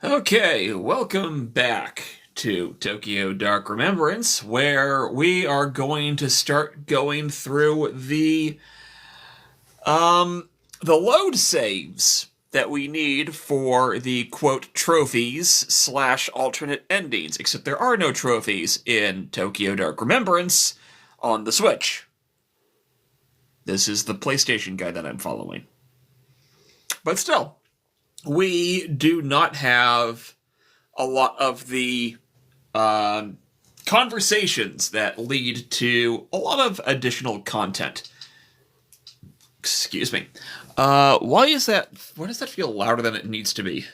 Okay, welcome back to Tokyo Dark Remembrance, where we are going to start going through um the load saves that we need for the quote trophies slash alternate endings, except there are no trophies in Tokyo Dark Remembrance on the Switch. This is the PlayStation guide that I'm following. But still, we do not have a lot of the um, conversations that lead to a lot of additional content. Excuse me. Why is that? Why does that feel louder than it needs to be?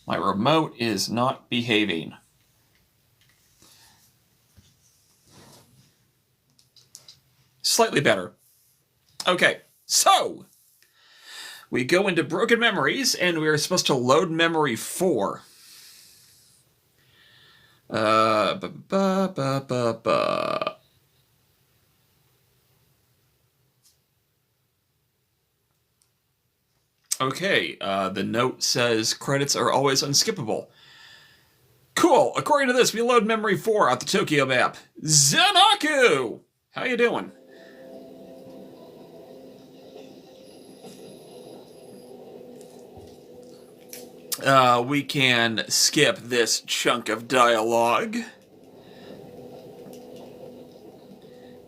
My remote is not behaving. Slightly better. Okay, so we go into Broken Memories, and we are supposed to load memory 4. Ba ba ba ba ba. Okay, the note says credits are always unskippable. Cool. According to this, we load memory 4 out the Tokyo map. Zanaku! How you doing? We can skip this chunk of dialogue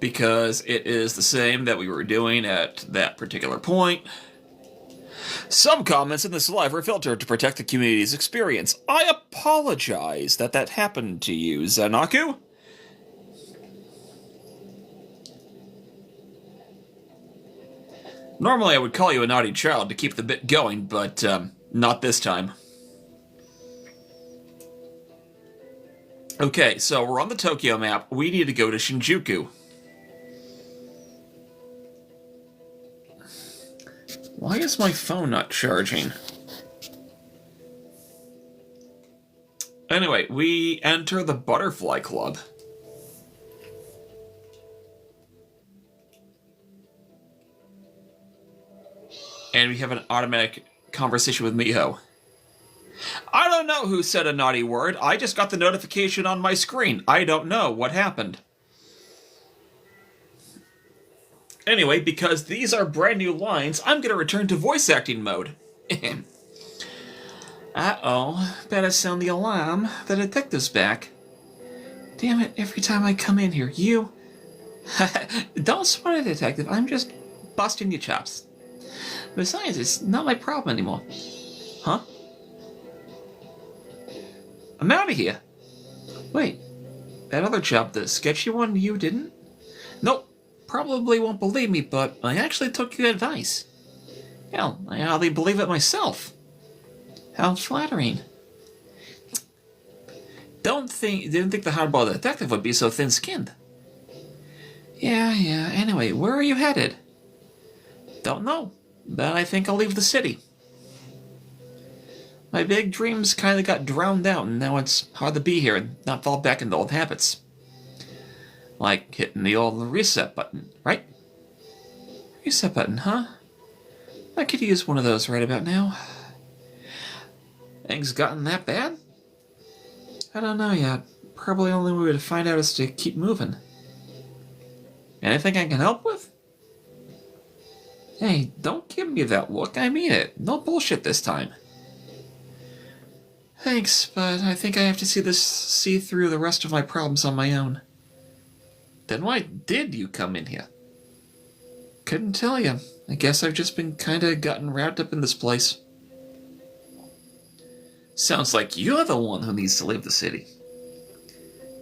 because it is the same that we were doing at that particular point. Some comments in this live are filtered to protect the community's experience. I apologize that happened to you, Zanaku. Normally I would call you a naughty child to keep the bit going, but not this time. Okay, so we're on the Tokyo map. We need to go to Shinjuku. Why is my phone not charging? Anyway, we enter the Butterfly Club. And we have an automatic conversation with Miho. I don't know who said a naughty word. I just got the notification on my screen. I don't know what happened. Anyway, because these are brand new lines, I'm going to return to voice acting mode. Uh-oh. Better sound the alarm. The detective's back. Damn it, every time I come in here, you... Don't sweat it, detective. I'm just busting your chops. Besides, it's not my problem anymore. Huh? I'm out of here. Wait, that other job, the sketchy one, you didn't? Nope. Probably won't believe me, but I actually took your advice. Hell, I hardly believe it myself. How flattering. Didn't think the hardball detective would be so thin-skinned. Yeah. Anyway, where are you headed? Don't know, but I think I'll leave the city. My big dreams kind of got drowned out, and now it's hard to be here and not fall back into old habits. Like hitting the old reset button, right? Reset button, huh? I could use one of those right about now. Things gotten that bad? I don't know yet. Probably only way to find out is to keep moving. Anything I can help with? Hey, don't give me that look. I mean it. No bullshit this time. Thanks, but I think I have to see through the rest of my problems on my own. Then why did you come in here? Couldn't tell you. I guess I've just been kinda gotten wrapped up in this place. Sounds like you're the one who needs to leave the city.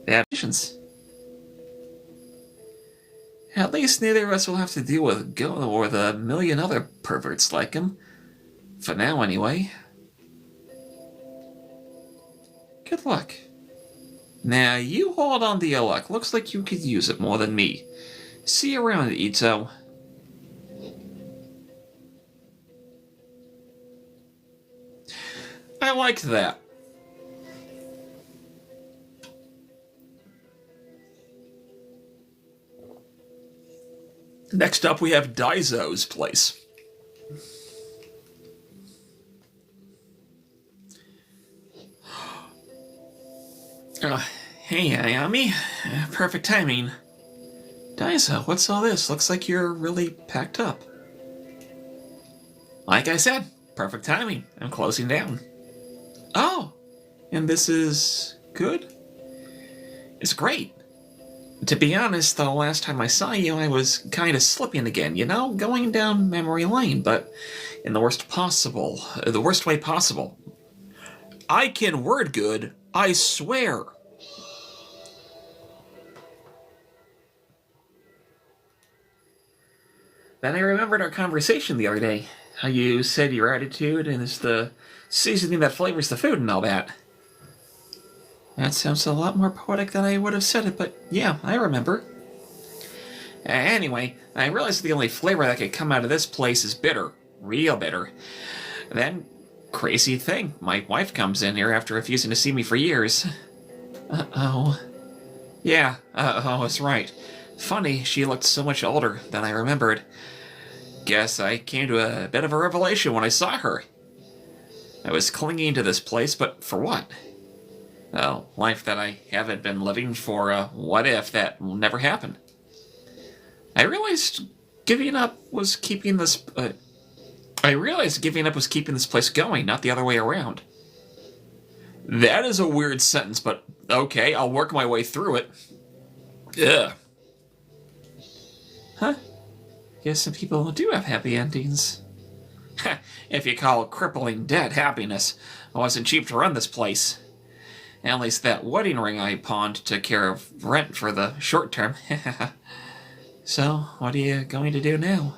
Bad missions. At least neither of us will have to deal with Gono or the million other perverts like him. For now, anyway. Good luck. Now, you hold on to your luck. Looks like you could use it more than me. See you around, Ito. I like that. Next up, we have Daizo's place. Hey, Ayami. Perfect timing. Daiso, what's all this? Looks like you're really packed up. Like I said, perfect timing. I'm closing down. Oh, and this is good? It's great. To be honest, the last time I saw you, I was kind of slipping again, you know, going down memory lane, but in the worst way possible. I can word good, I swear. Then I remembered our conversation the other day. How you said your attitude and it's the seasoning that flavors the food and all that. That sounds a lot more poetic than I would have said it, but yeah, I remember. Anyway, I realized the only flavor that could come out of this place is bitter. Real bitter. Then, crazy thing, my wife comes in here after refusing to see me for years. Uh-oh. Yeah, I was right. Funny, she looked so much older than I remembered. Guess I came to a bit of a revelation when I saw her. I was clinging to this place, but for what? Well, life that I haven't been living for a what if that will never happen. I realized giving up was keeping this place going, not the other way around. That is a weird sentence, but okay, I'll work my way through it. Ugh. Huh? Guess some people do have happy endings. If you call crippling debt happiness, I wasn't cheap to run this place. At least that wedding ring I pawned took care of rent for the short term. So, what are you going to do now?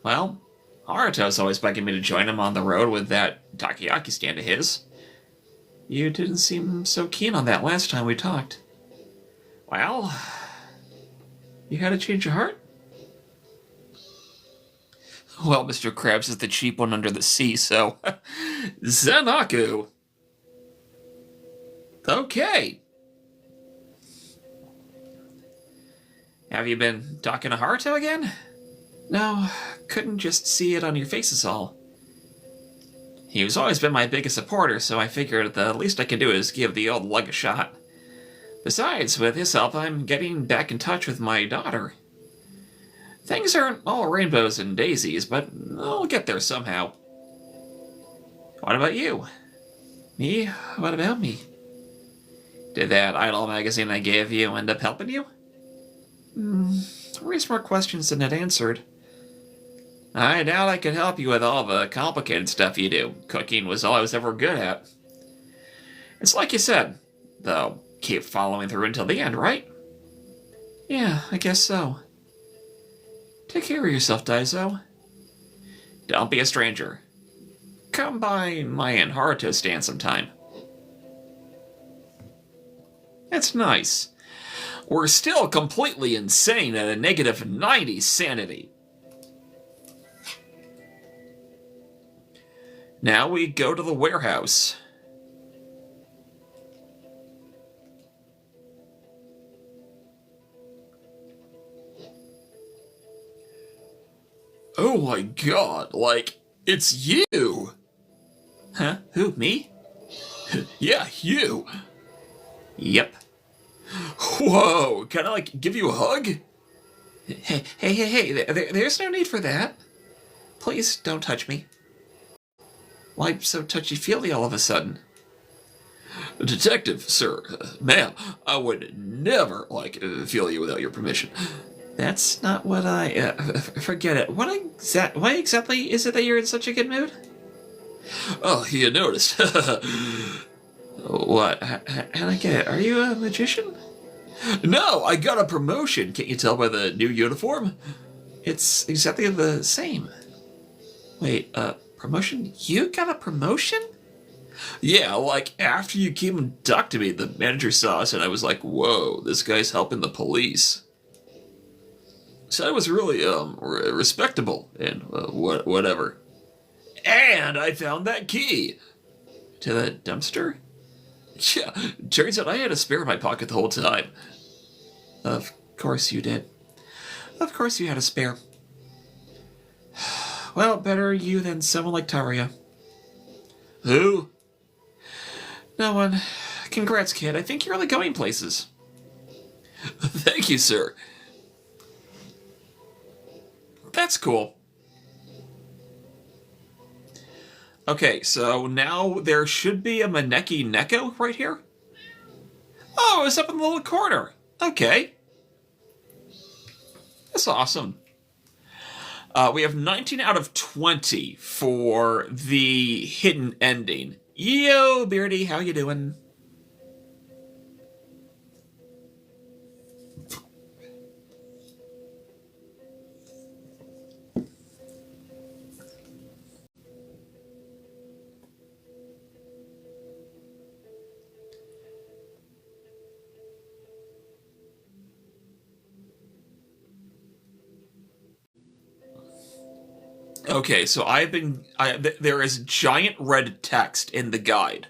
Well, Haruto's always begging me to join him on the road with that takoyaki stand of his. You didn't seem so keen on that last time we talked. Well, you had a change of heart? Well, Mr. Krabs is the cheap one under the sea, so... Zenaku! Okay. Have you been talking to Haruto again? No, couldn't just see it on your faces all. He's always been my biggest supporter, so I figured the least I can do is give the old lug a shot. Besides, with his help, I'm getting back in touch with my daughter. Things aren't all rainbows and daisies, but I'll get there somehow. What about you? Me? What about me? Did that idol magazine I gave you end up helping you? Raised more questions than it answered. I doubt I could help you with all the complicated stuff you do. Cooking was all I was ever good at. It's like you said, though, keep following through until the end, right? Yeah, I guess so. Take care of yourself, Daiso. Don't be a stranger. Come by my Aunt Haruto's stand sometime. That's nice. We're still completely insane at a negative 90 sanity. Now we go to the warehouse. Oh my god, like, it's you! Huh? Who, me? Yeah, you! Yep. Whoa, can I, like, give you a hug? Hey, there's no need for that. Please don't touch me. Why so touchy-feely all of a sudden? Detective, sir, ma'am, I would never, like, feel you without your permission. That's not what I... forget it. Why exactly is it that you're in such a good mood? Oh, you noticed. What? How'd I get it? Are you a magician? No, I got a promotion. Can't you tell by the new uniform? It's exactly the same. Wait, promotion? You got a promotion? Yeah, like, after you came and talked to me, the manager saw us and I was like, whoa, this guy's helping the police. So I was really, respectable and, whatever. And I found that key. To the dumpster? Yeah, turns out I had a spare in my pocket the whole time. Of course you did. Of course you had a spare. Well, better you than someone like Taria. Who? No one. Congrats, kid. I think you're really going places. Thank you, sir. That's cool. Okay, so now there should be a Maneki Neko right here. Oh, it's up in the little corner. Okay. That's awesome. We have 19 out of 20 for the hidden ending. Yo, Beardy, how you doing? Okay, so there is giant red text in the guide.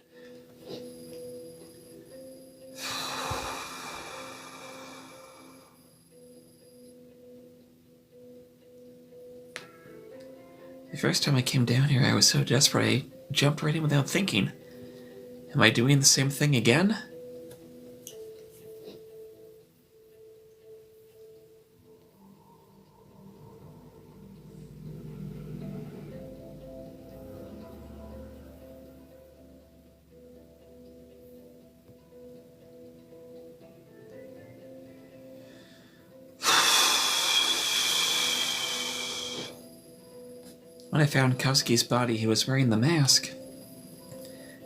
The first time I came down here, I was so desperate I jumped right in without thinking. Am I doing the same thing again? When I found Kowski's body, he was wearing the mask.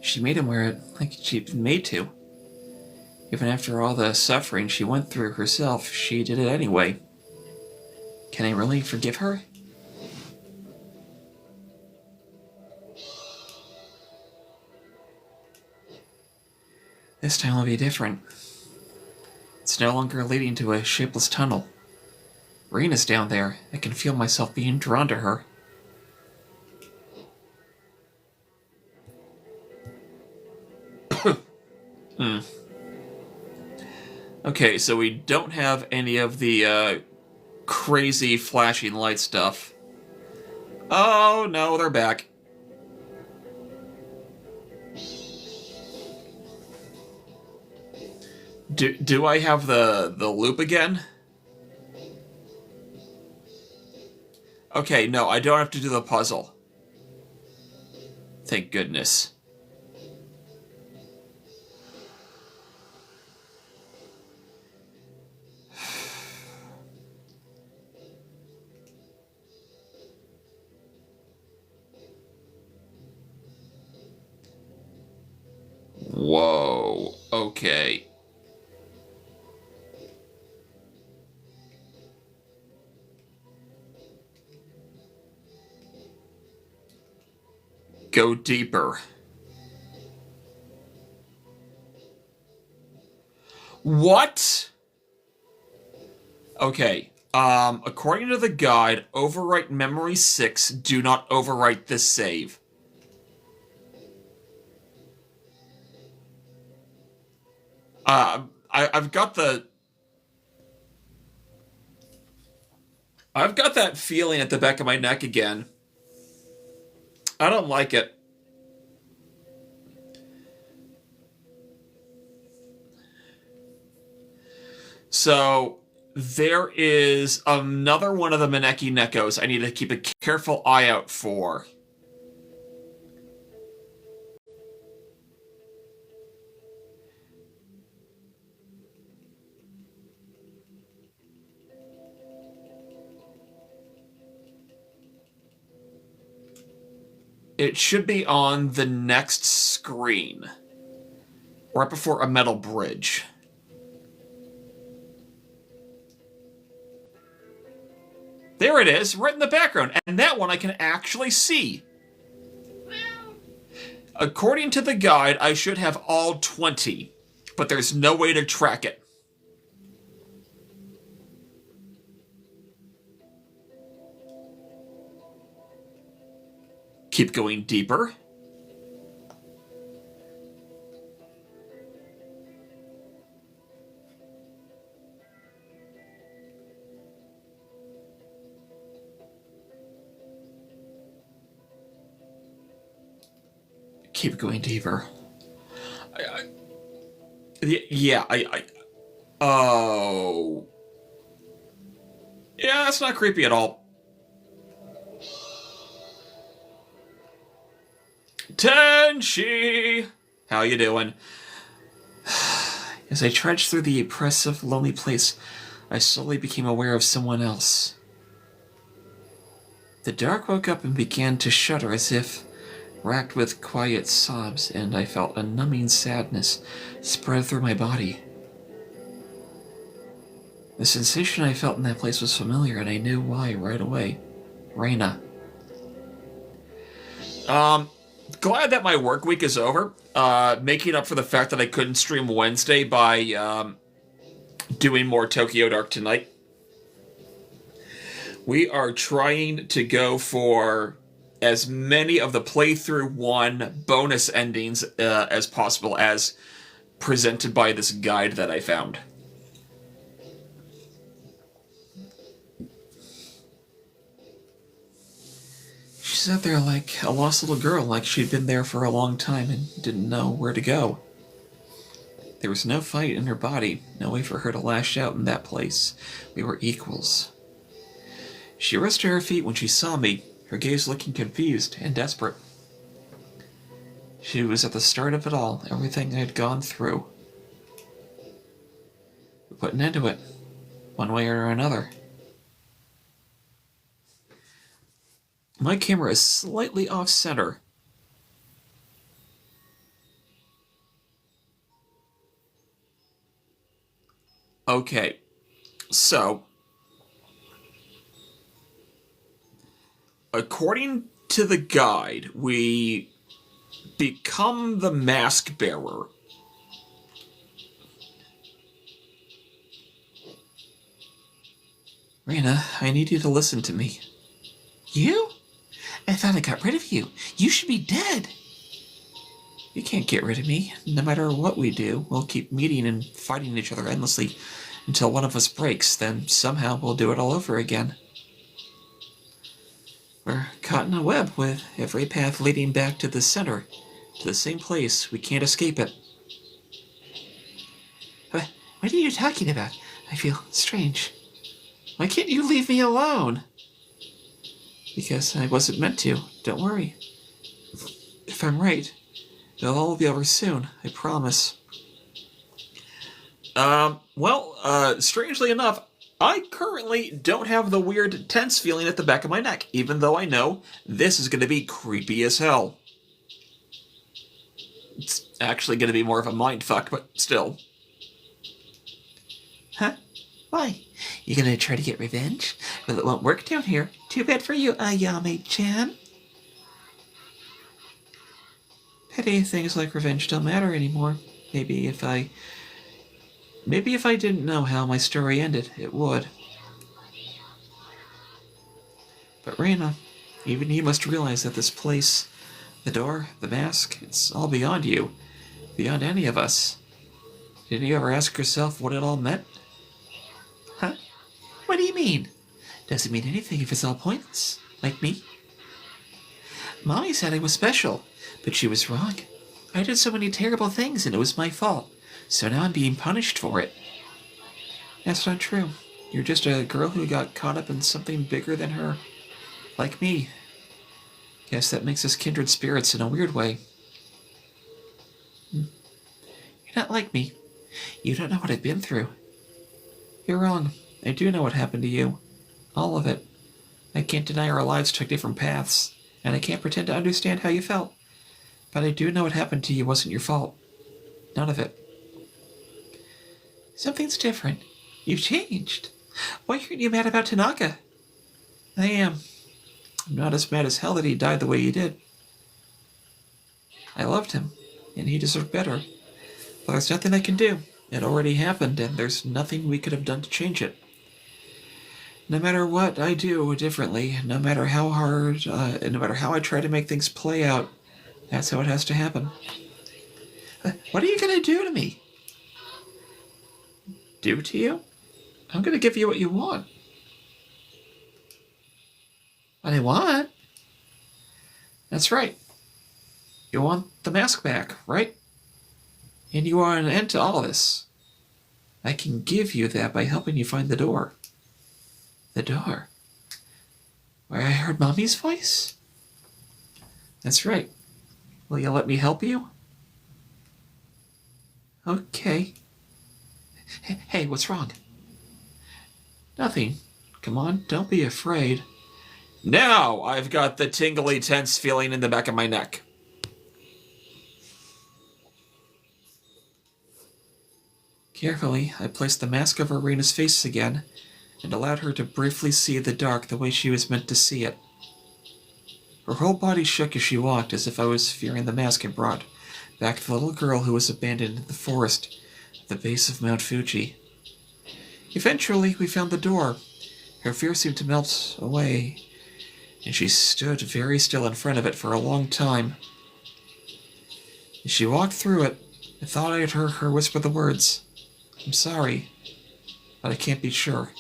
She made him wear it like she'd been made to. Even after all the suffering she went through herself, she did it anyway. Can I really forgive her? This time will be different. It's no longer leading to a shapeless tunnel. Rena's down there. I can feel myself being drawn to her. Okay, so we don't have any of the crazy flashing light stuff. Oh no, they're back. Do I have the loop again? Okay, no, I don't have to do the puzzle. Thank goodness. Whoa, okay. Go deeper. What? Okay. According to the guide, overwrite memory 6, do not overwrite this save. I've got that feeling at the back of my neck again. I don't like it. So there is another one of the Maneki Nekos I need to keep a careful eye out for. It should be on the next screen. Right before a metal bridge. There it is, right in the background. And that one I can actually see. According to the guide, I should have all 20. But there's no way to track it. Keep going deeper. keep going deeper. Yeah, oh. Yeah, that's not creepy at all. Tenshi! How you doing? As I trudged through the oppressive, lonely place, I slowly became aware of someone else. The dark woke up and began to shudder as if racked with quiet sobs, and I felt a numbing sadness spread through my body. The sensation I felt in that place was familiar, and I knew why right away. Reina. Glad that my work week is over. Making up for the fact that I couldn't stream Wednesday by doing more Tokyo Dark tonight. We are trying to go for as many of the playthrough 1 bonus endings as possible as presented by this guide that I found. She sat there like a lost little girl, like she'd been there for a long time and didn't know where to go. There was no fight in her body, no way for her to lash out in that place. We were equals. She rose to her feet when she saw me, her gaze looking confused and desperate. She was at the start of it all, everything I had gone through. We put an end to it, one way or another. My camera is slightly off-center. Okay, so according to the guide, we become the mask bearer. Reina, I need you to listen to me. You? I thought I got rid of you. You should be dead. You can't get rid of me. No matter what we do, we'll keep meeting and fighting each other endlessly until one of us breaks. Then somehow we'll do it all over again. We're caught in a web with every path leading back to the center, to the same place. We can't escape it. What are you talking about? I feel strange. Why can't you leave me alone? Because I wasn't meant to. Don't worry. If I'm right, it'll all be over soon. I promise. Strangely enough, I currently don't have the weird tense feeling at the back of my neck, even though I know this is going to be creepy as hell. It's actually going to be more of a mindfuck, but still. Huh? Why? You gonna try to get revenge? Well, it won't work down here. Too bad for you, Ayame-chan. Petty things like revenge don't matter anymore. Maybe if I didn't know how my story ended, it would. But Reina, even you must realize that this place, the door, the mask, it's all beyond you. Beyond any of us. Didn't you ever ask yourself what it all meant? Huh? What do you mean? Doesn't mean anything if it's all pointless. Like me? Mommy said I was special, but she was wrong. I did so many terrible things and it was my fault. So now I'm being punished for it. That's not true. You're just a girl who got caught up in something bigger than her. Like me. Guess that makes us kindred spirits in a weird way. You're not like me. You don't know what I've been through. You're wrong. I do know what happened to you. All of it. I can't deny our lives took different paths, and I can't pretend to understand how you felt. But I do know what happened to you wasn't your fault. None of it. Something's different. You've changed. Why aren't you mad about Tanaka? I am. I'm not as mad as hell that he died the way he did. I loved him, and he deserved better. But there's nothing I can do. It already happened, and there's nothing we could have done to change it. No matter what I do differently, no matter how hard, no matter how I try to make things play out, that's how it has to happen. What are you going to do to me? Do to you? I'm going to give you what you want. What I want? That's right. You want the mask back, right? And you want an end to all this. I can give you that by helping you find the door. The door? Where I heard Mommy's voice? That's right. Will you let me help you? Okay. Hey, what's wrong? Nothing. Come on, don't be afraid. Now I've got the tingly, tense feeling in the back of my neck. Carefully, I placed the mask over Rena's face again and allowed her to briefly see the dark the way she was meant to see it. Her whole body shook as she walked, as if I was fearing the mask had brought back the little girl who was abandoned in the forest at the base of Mount Fuji. Eventually, we found the door. Her fear seemed to melt away, and she stood very still in front of it for a long time. As she walked through it, I thought I had heard her whisper the words, "I'm sorry, but I can't be sure."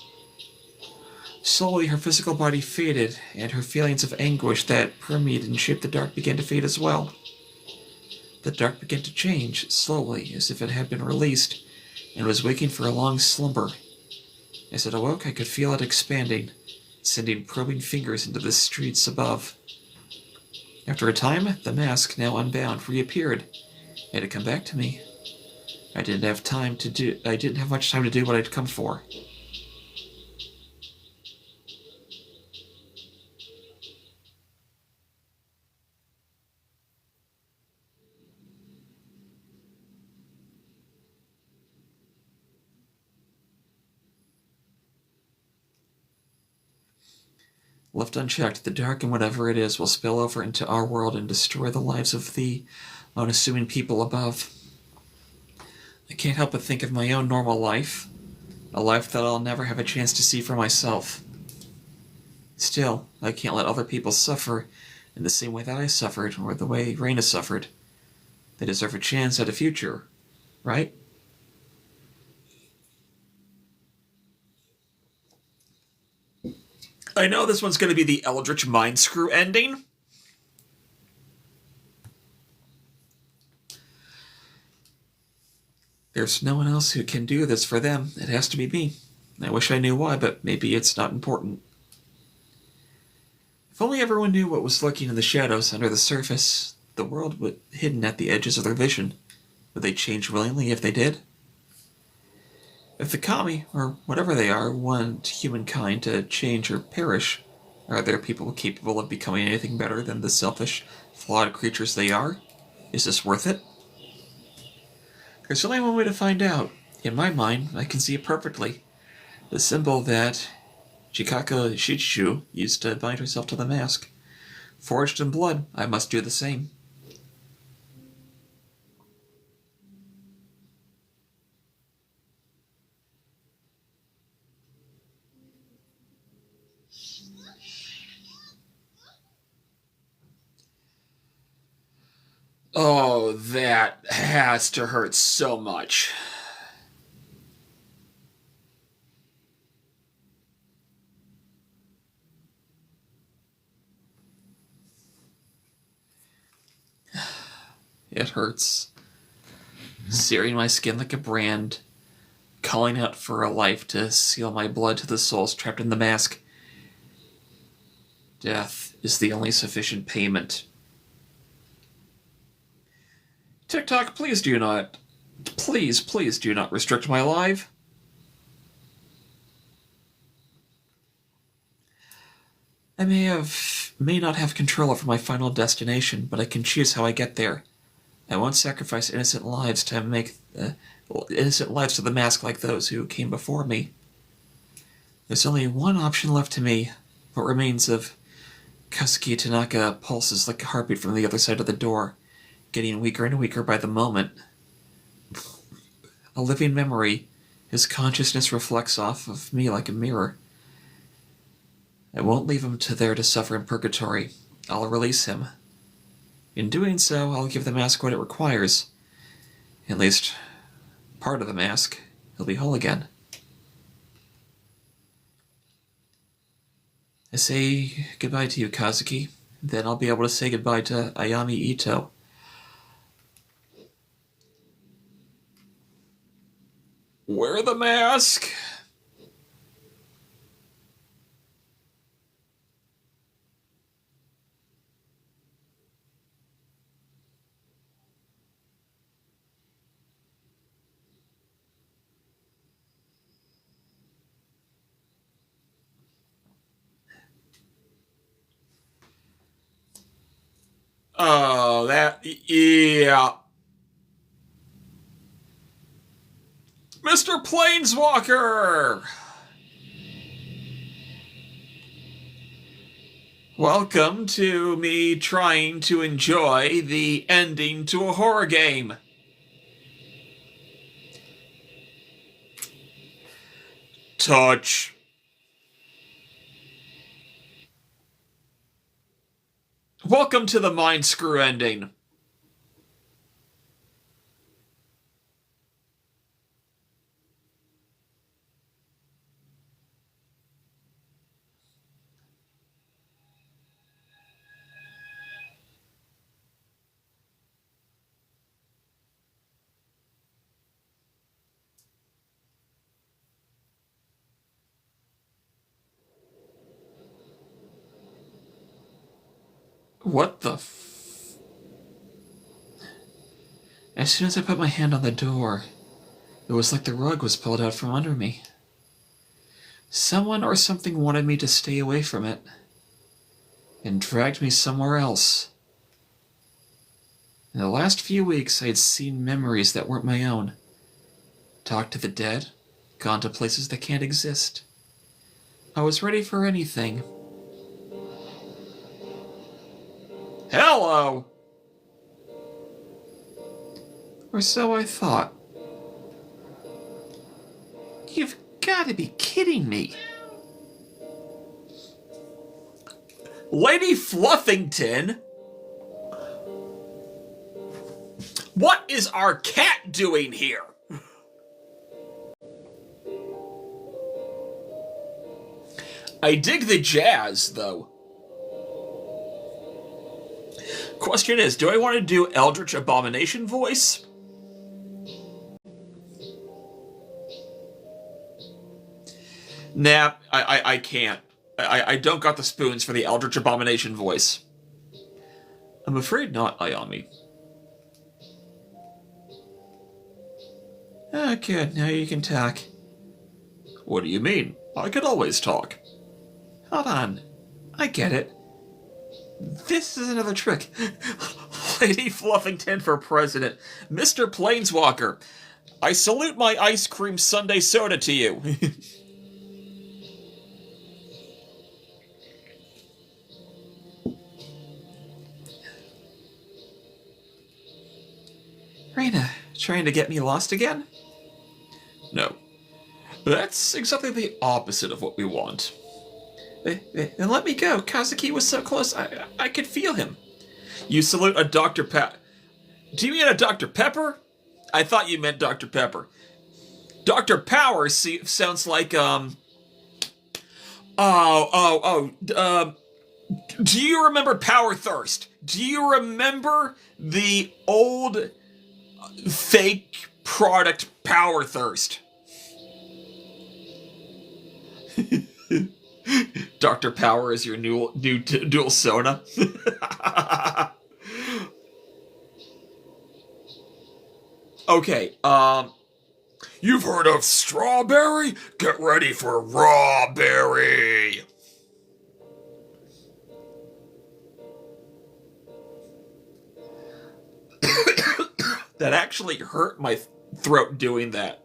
Slowly, her physical body faded, and her feelings of anguish that permeated and shaped the dark began to fade as well. The dark began to change, slowly, as if it had been released, and was waking for a long slumber. As it awoke, I could feel it expanding, sending probing fingers into the streets above. After a time, the mask, now unbound, reappeared. It had come back to me. I didn't have much time to do what I'd come for. Left unchecked, the dark and whatever it is will spill over into our world and destroy the lives of the unassuming people above. I can't help but think of my own normal life, a life that I'll never have a chance to see for myself. Still, I can't let other people suffer in the same way that I suffered, or the way Raina suffered. They deserve a chance at a future, right? I know this one's going to be the Eldritch Mind Screw ending. There's no one else who can do this for them. It has to be me. I wish I knew why, but maybe it's not important. If only everyone knew what was lurking in the shadows under the surface, the world was hidden at the edges of their vision. Would they change willingly if they did? If the kami, or whatever they are, want humankind to change or perish, are there people capable of becoming anything better than the selfish, flawed creatures they are? Is this worth it? There's only one way to find out. In my mind, I can see it perfectly. The symbol that Chikako Shichichu used to bind herself to the mask. Forged in blood, I must do the same. Oh, that has to hurt so much. It hurts. Searing my skin like a brand, calling out for a life to seal my blood to the souls trapped in the mask. Death is the only sufficient payment. TikTok, please do not restrict my live. I may not have control over my final destination, but I can choose how I get there. I won't sacrifice innocent lives to the mask like those who came before me. There's only one option left to me. What remains of Kazuki Tanaka pulses like a heartbeat from the other side of the door, getting weaker and weaker by the moment. A living memory, his consciousness reflects off of me like a mirror. I won't leave him there to suffer in purgatory. I'll release him. In doing so, I'll give the mask what it requires. At least, part of the mask. He'll be whole again. I say goodbye to you, Kazuki. Then I'll be able to say goodbye to Ayami Ito. Wear the mask. Oh, yeah. Mr. Planeswalker! Welcome to me trying to enjoy the ending to a horror game. Touch. Welcome to the Mind Screw ending. What the f... As soon as I put my hand on the door, it was like the rug was pulled out from under me. Someone or something wanted me to stay away from it, and dragged me somewhere else. In the last few weeks, I had seen memories that weren't my own. Talked to the dead, gone to places that can't exist. I was ready for anything. Hello! Or so I thought. You've got to be kidding me. Lady Fluffington? What is our cat doing here? I dig the jazz, though. Question is, do I want to do Eldritch Abomination voice? Nah, I can't. I don't got the spoons for the Eldritch Abomination voice. I'm afraid not, Ayami. Ah, good. Now you can talk. What do you mean? I can always talk. Hold on. I get it. This is another trick. Lady Fluffington for president. Mr. Planeswalker. I salute my ice cream sundae soda to you. Raina, trying to get me lost again? No. That's exactly the opposite of what we want. Then let me go. Kazuki was so close, I could feel him. You salute a Dr. Do you mean a Dr. Pepper? I thought you meant Dr. Pepper. Dr. Power sounds like, do you remember Power Thirst? Do you remember the old fake product Power Thirst? Dr. Power is your new dual Sona. Okay, you've heard of strawberry? Get ready for raw berry. That actually hurt my throat doing that.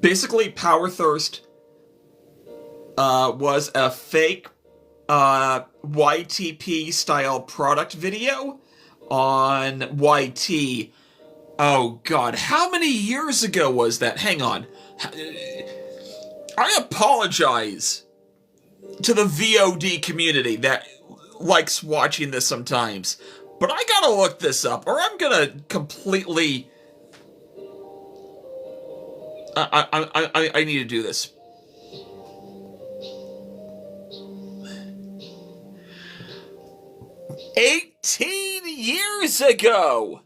Basically, Power Thirst was a fake YTP style product video on YT. Oh god, how many years ago was that? Hang on. I apologize to the VOD community that likes watching this sometimes, but I gotta look this up or I'm gonna completely... I need to do this. "18 years ago!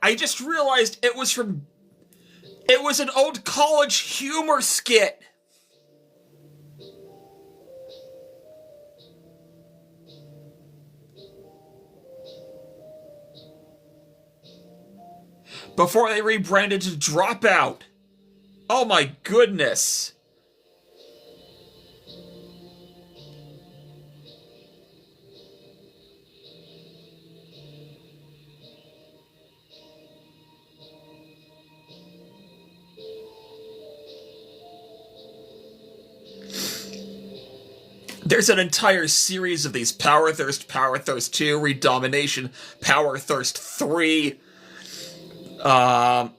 I just realized it was an old college humor skit. Before they rebranded to Dropout. Oh my goodness. There's an entire series of these Power Thirst 2, Redomination, Power Thirst 3, Power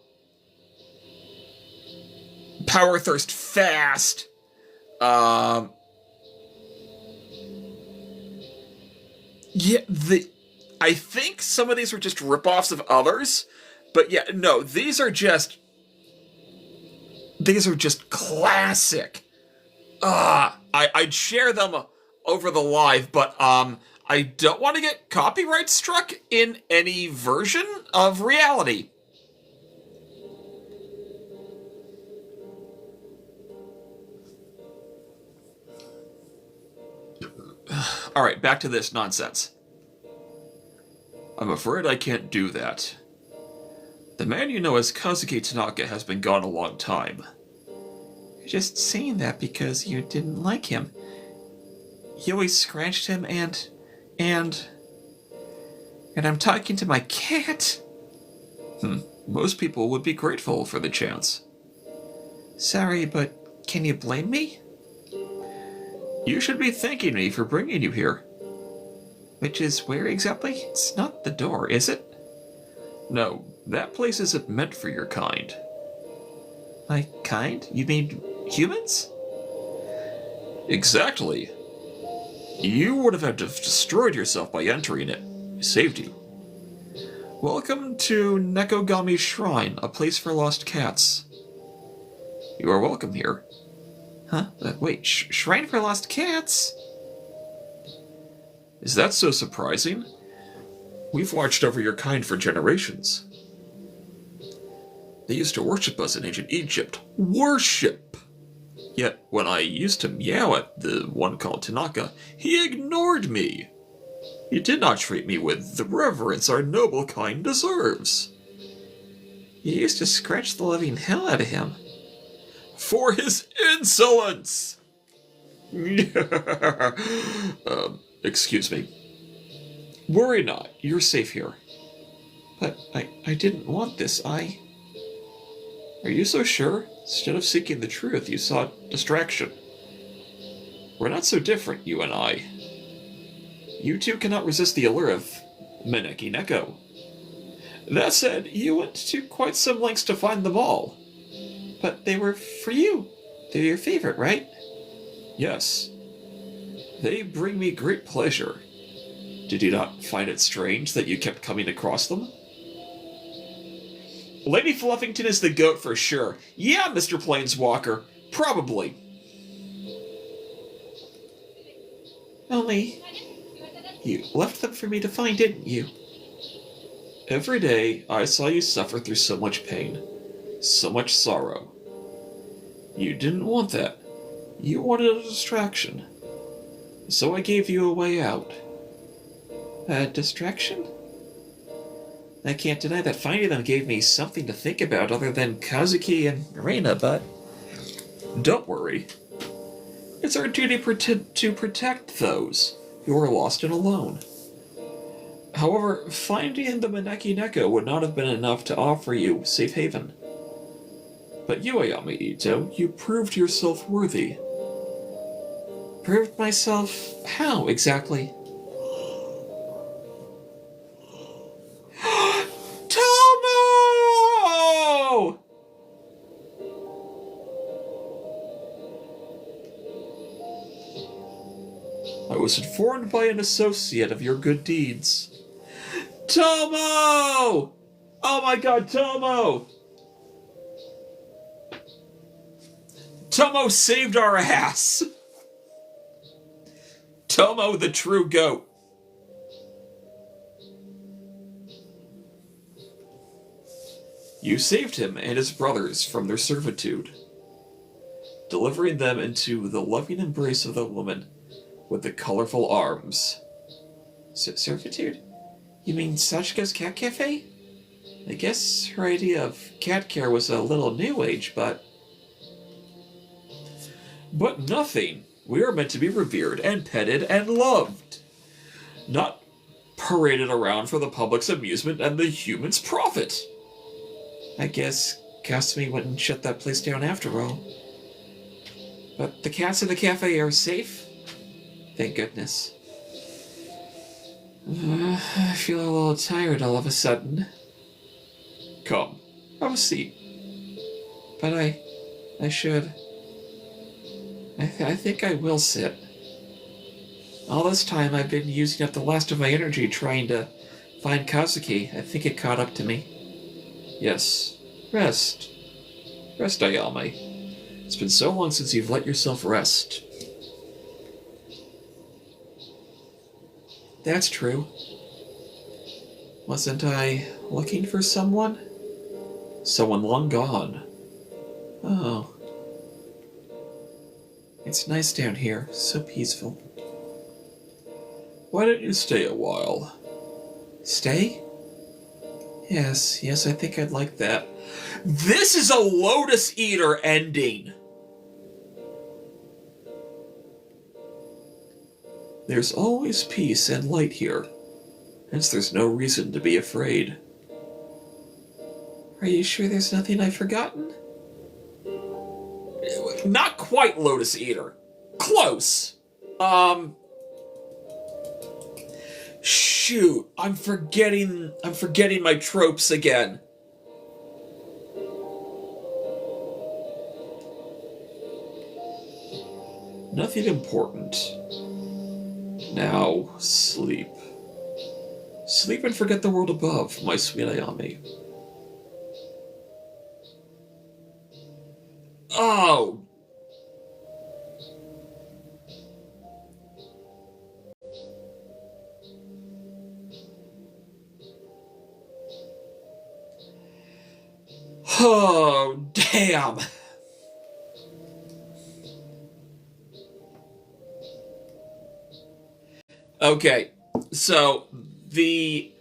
Thirst Fast, yeah, I think some of these were just ripoffs of others, but yeah, no, these are just classic. I'd share them over the live, but I don't want to get copyright struck in any version of reality. Alright, back to this nonsense. I'm afraid I can't do that. The man you know as Kazuki Tanaka has been gone a long time. You're just saying that because you didn't like him. You always scratched him and I'm talking to my cat. Most people would be grateful for the chance. Sorry, but can you blame me? You should be thanking me for bringing you here. Which is where exactly? It's not the door, is it? No, that place isn't meant for your kind. My kind? You mean humans? Exactly. You would have had to have destroyed yourself by entering it. I saved you. Welcome to Nekogami Shrine, a place for lost cats. You are welcome here. Huh? Wait, Shrine for Lost Cats? Is that so surprising? We've watched over your kind for generations. They used to worship us in ancient Egypt. Worship! Yet, when I used to meow at the one called Tanaka, he ignored me. He did not treat me with the reverence our noble kind deserves. You used to scratch the living hell out of him. For his insolence! Excuse me. Worry not, you're safe here. But I didn't want this, Are you so sure? Instead of seeking the truth, you sought distraction. We're not so different, you and I. You two cannot resist the allure of Maneki Neko. That said, you went to quite some lengths to find them all. But they were for you. They're your favorite, right? Yes. They bring me great pleasure. Did you not find it strange that you kept coming across them? Lady Fluffington is the goat for sure. Yeah, Mr. Planeswalker. Probably. Only, you left them for me to find, didn't you? Every day, I saw you suffer through so much pain. So much sorrow. You didn't want that. You wanted a distraction. So I gave you a way out. A distraction? I can't deny that finding them gave me something to think about other than Kazuki and Reina, but... Don't worry. It's our duty to protect those who are lost and alone. However, finding the Maneki Neko would not have been enough to offer you safe haven. But you, Ayami Ito, you proved yourself worthy. Proved myself how, exactly? Tomo! I was informed by an associate of your good deeds. Tomo! Oh my god, Tomo! Tomo saved our ass. Tomo, the true goat. You saved him and his brothers from their servitude, delivering them into the loving embrace of the woman with the colorful arms. Servitude? You mean Sachika's cat cafe? I guess her idea of cat care was a little new age, but... But nothing. We are meant to be revered and petted and loved, not paraded around for the public's amusement and the humans' profit. I guess Kasumi wouldn't shut that place down after all. But the cats in the cafe are safe? Thank goodness. I feel a little tired all of a sudden. Come, have a seat. But I should. I think I will sit. All this time I've been using up the last of my energy trying to find Kazuki. I think it caught up to me. Yes, rest. Rest, Ayame. It's been so long since you've let yourself rest. That's true. Wasn't I looking for someone? Someone long gone. Oh. It's nice down here, so peaceful. Why don't you stay a while? Stay? Yes, I think I'd like that. This is a Lotus Eater ending! There's always peace and light here, hence there's no reason to be afraid. Are you sure there's nothing I've forgotten? Not quite Lotus Eater. Close. Shoot, I'm forgetting my tropes again. Nothing important. Now, sleep. Sleep and forget the world above, my sweet Ayame. Oh! Oh, damn! Okay, so the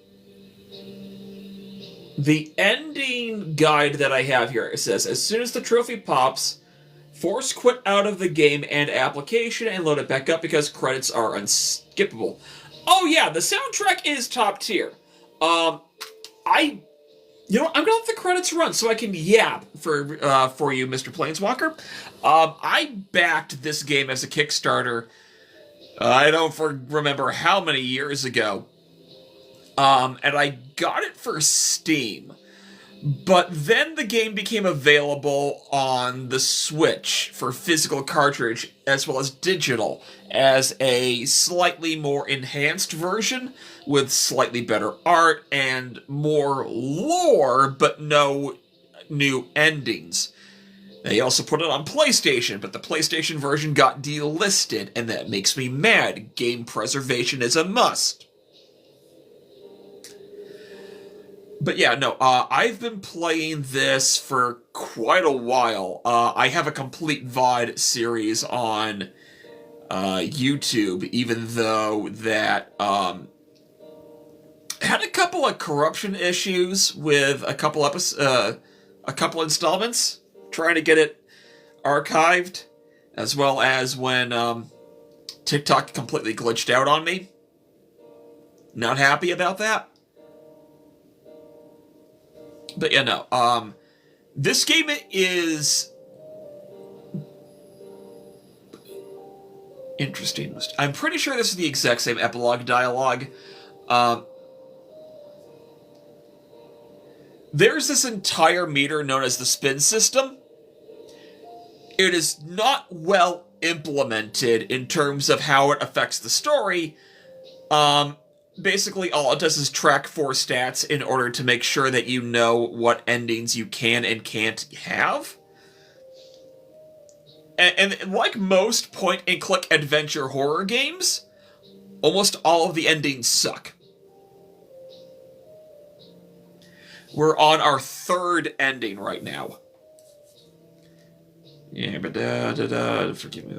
ending guide that I have here, it says, as soon as the trophy pops, force quit out of the game and application and load it back up because credits are unskippable. Oh yeah, the soundtrack is top tier. I'm gonna let the credits run so I can yap for you, Mr. Planeswalker. I backed this game as a Kickstarter. I don't remember how many years ago. And I got it for Steam. But then the game became available on the Switch for physical cartridge as well as digital as a slightly more enhanced version with slightly better art and more lore, but no new endings. They also put it on PlayStation, but the PlayStation version got delisted, and that makes me mad. Game preservation is a must. But yeah, no, I've been playing this for quite a while. I have a complete VOD series on YouTube, even though that had a couple of corruption issues with a couple installments, trying to get it archived, as well as when TikTok completely glitched out on me. Not happy about that. But yeah, no, this game is interesting. I'm pretty sure this is the exact same epilogue dialogue. There's this entire meter known as the spin system. It is not well implemented in terms of how it affects the story. Basically, all it does is track 4 stats in order to make sure that you know what endings you can and can't have. And like most point-and-click adventure horror games, almost all of the endings suck. We're on our third ending right now. Yeah, but forgive me,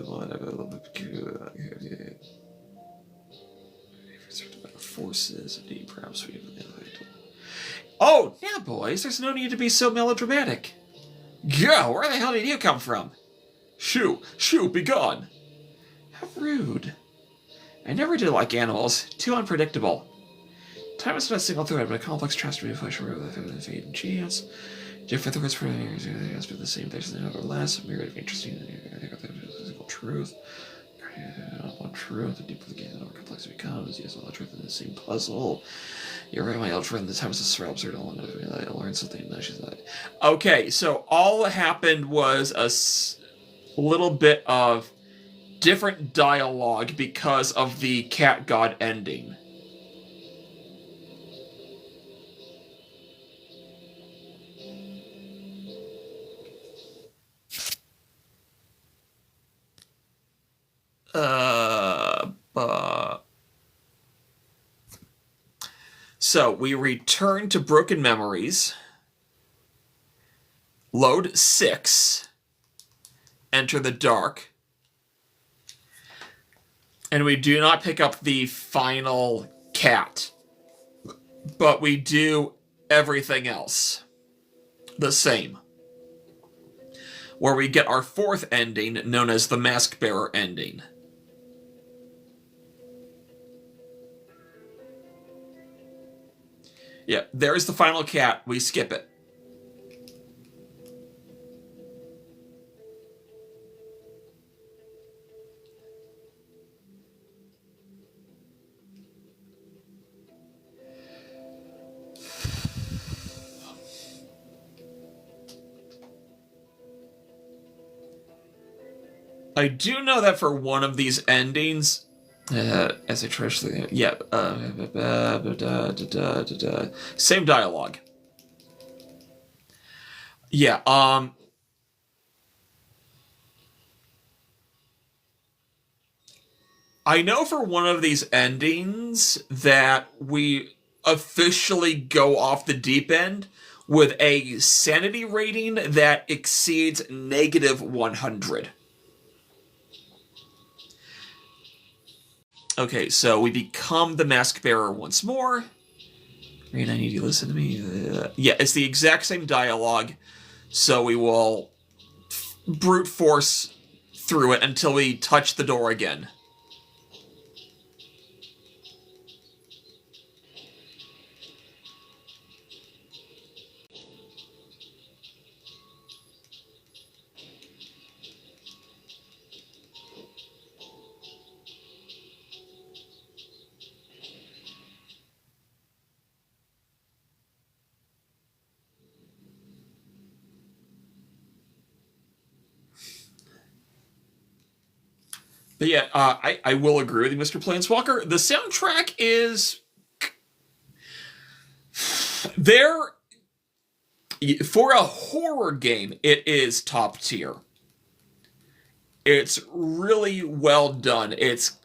forces, indeed, perhaps we have. Oh, yeah, boys, there's no need to be so melodramatic. Go, where the hell did you come from? Shoo, be gone. How rude. I never did like animals, too unpredictable. Time is not a single thread, but a complex trust to reflection with a fate and chance. Different threads for has been the same things than over less, a myriad of interesting physical truth. One truth, the deeper the game, the more complex it becomes. Yes, all the truth in the same puzzle. You're right, my old friend. The time is a surreal, absurd. I learned something. No, she's not. Okay, so all that happened was a little bit of different dialogue because of the cat god ending. So we return to Broken Memories, load 6, enter the dark, and we do not pick up the final cat, but we do everything else the same, where we get our fourth ending known as the Mask Bearer ending. Yeah, there's the final cat. We skip it. I do know that for one of these endings, as I trash the same dialogue. Yeah, I know for one of these endings that we officially go off the deep end with a sanity rating that exceeds negative 100. Okay, so we become the Mask Bearer once more. Rain, I need you to listen to me. Yeah, it's the exact same dialogue, so we will brute force through it until we touch the door again. But yeah, I will agree with you, Mr. Planeswalker. The soundtrack is there for a horror game. It is top tier. It's really well done. It's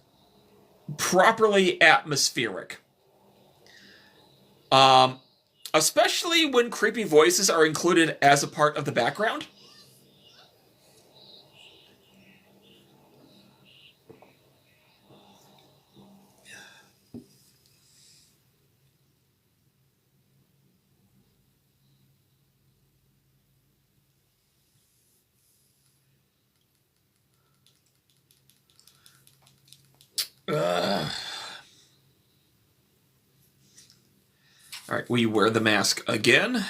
properly atmospheric. Um, Especially when creepy voices are included as a part of the background. All right, we wear the mask again.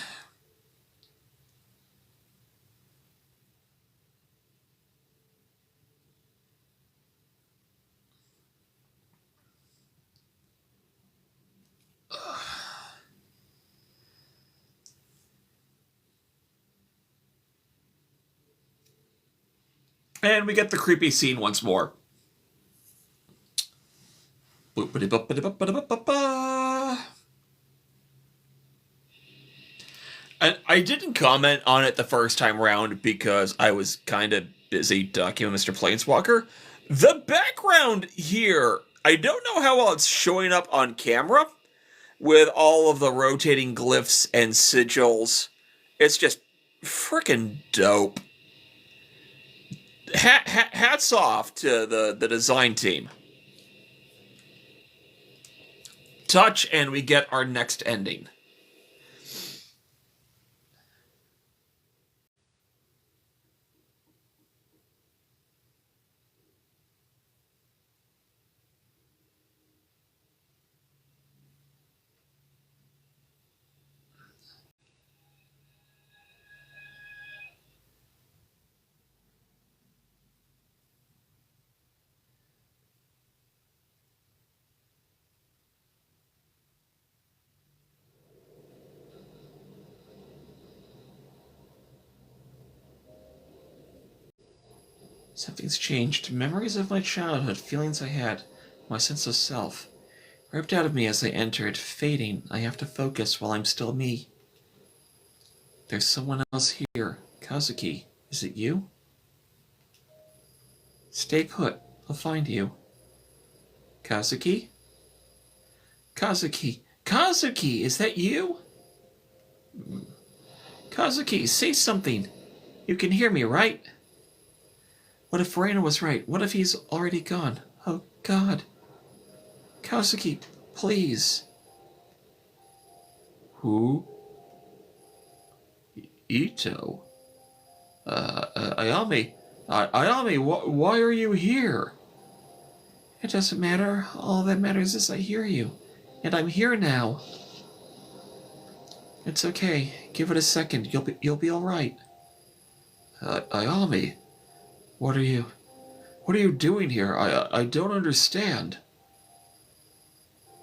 And we get the creepy scene once more. And I didn't comment on it the first time around because I was kind of busy talking with Mr. Planeswalker. The background here, I don't know how well it's showing up on camera with all of the rotating glyphs and sigils. It's just freaking dope. Hats off to the design team. Touch, and we get our next ending. Something's changed. Memories of my childhood, feelings I had, my sense of self, ripped out of me as I entered, fading. I have to focus while I'm still me. There's someone else here. Kazuki, is it you? Stay put. I'll find you. Kazuki? Kazuki! Kazuki! Is that you? Kazuki, say something. You can hear me, right? What if Reina was right? What if he's already gone? Oh, God. Kazuki, please. Who? Ito? Ayami? Ayami, why are you here? It doesn't matter. All that matters is I hear you. And I'm here now. It's okay. Give it a second. You'll be all right. Ayami, what are you doing here? I don't understand.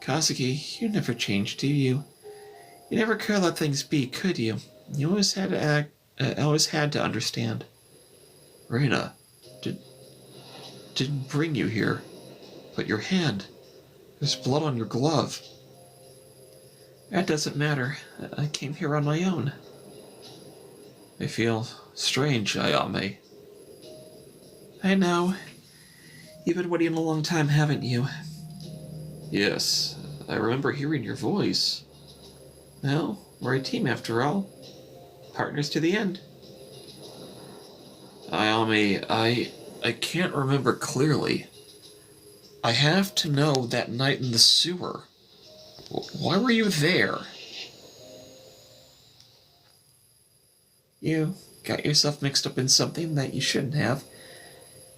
Kazuki, you never changed, do you? You never could let things be, could you? You always had to act. Always had to understand. Reina, didn't bring you here, but your hand. There's blood on your glove. That doesn't matter. I came here on my own. I feel strange, Ayame. I know. You've been waiting a long time, haven't you? Yes, I remember hearing your voice. Well, we're a team after all. Partners to the end. Ayame, I can't remember clearly. I have to know that night in the sewer. Why were you there? You got yourself mixed up in something that you shouldn't have.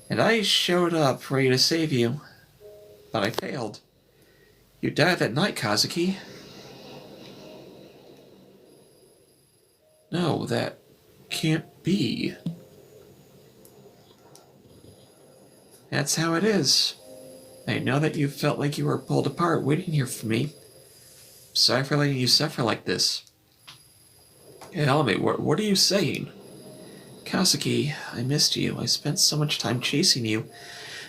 And I showed up ready to save you. But I failed. You died that night, Kazuki. No, that can't be. That's how it is. I know that you felt like you were pulled apart waiting here for me. Sorry for letting you suffer like this. Tell me, what are you saying? Kazuki, I missed you. I spent so much time chasing you,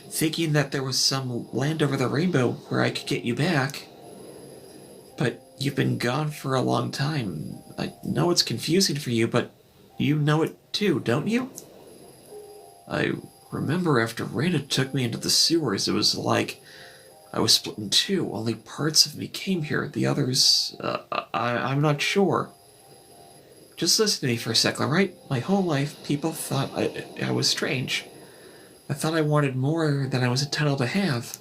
thinking that there was some land over the rainbow where I could get you back. But you've been gone for a long time. I know it's confusing for you, but you know it too, don't you? I remember after Reina took me into the sewers, it was like I was split in two. Only parts of me came here. The others, I'm not sure. Just listen to me for a sec, alright? My whole life, people thought I was strange. I thought I wanted more than I was entitled to have.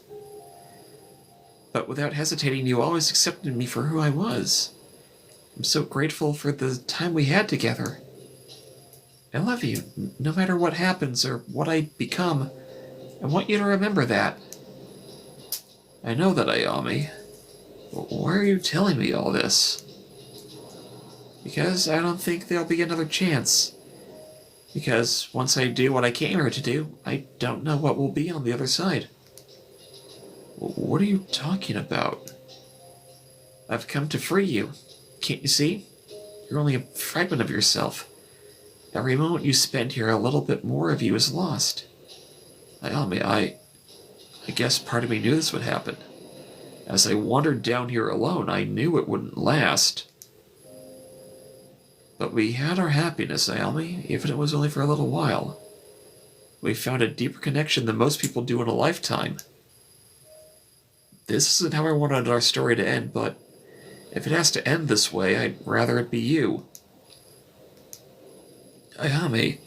But without hesitating, you always accepted me for who I was. I'm so grateful for the time we had together. I love you, no matter what happens or what I become. I want you to remember that. I know that, Ayami. Why are you telling me all this? Because I don't think there'll be another chance. Because once I do what I came here to do, I don't know what will be on the other side. What are you talking about? I've come to free you. Can't you see? You're only a fragment of yourself. Every moment you spend here, a little bit more of you is lost. Ayami, I guess part of me knew this would happen. As I wandered down here alone, I knew it wouldn't last. But we had our happiness, Ayami, even if it was only for a little while. We found a deeper connection than most people do in a lifetime. This isn't how I wanted our story to end, but if it has to end this way, I'd rather it be you. Ayame,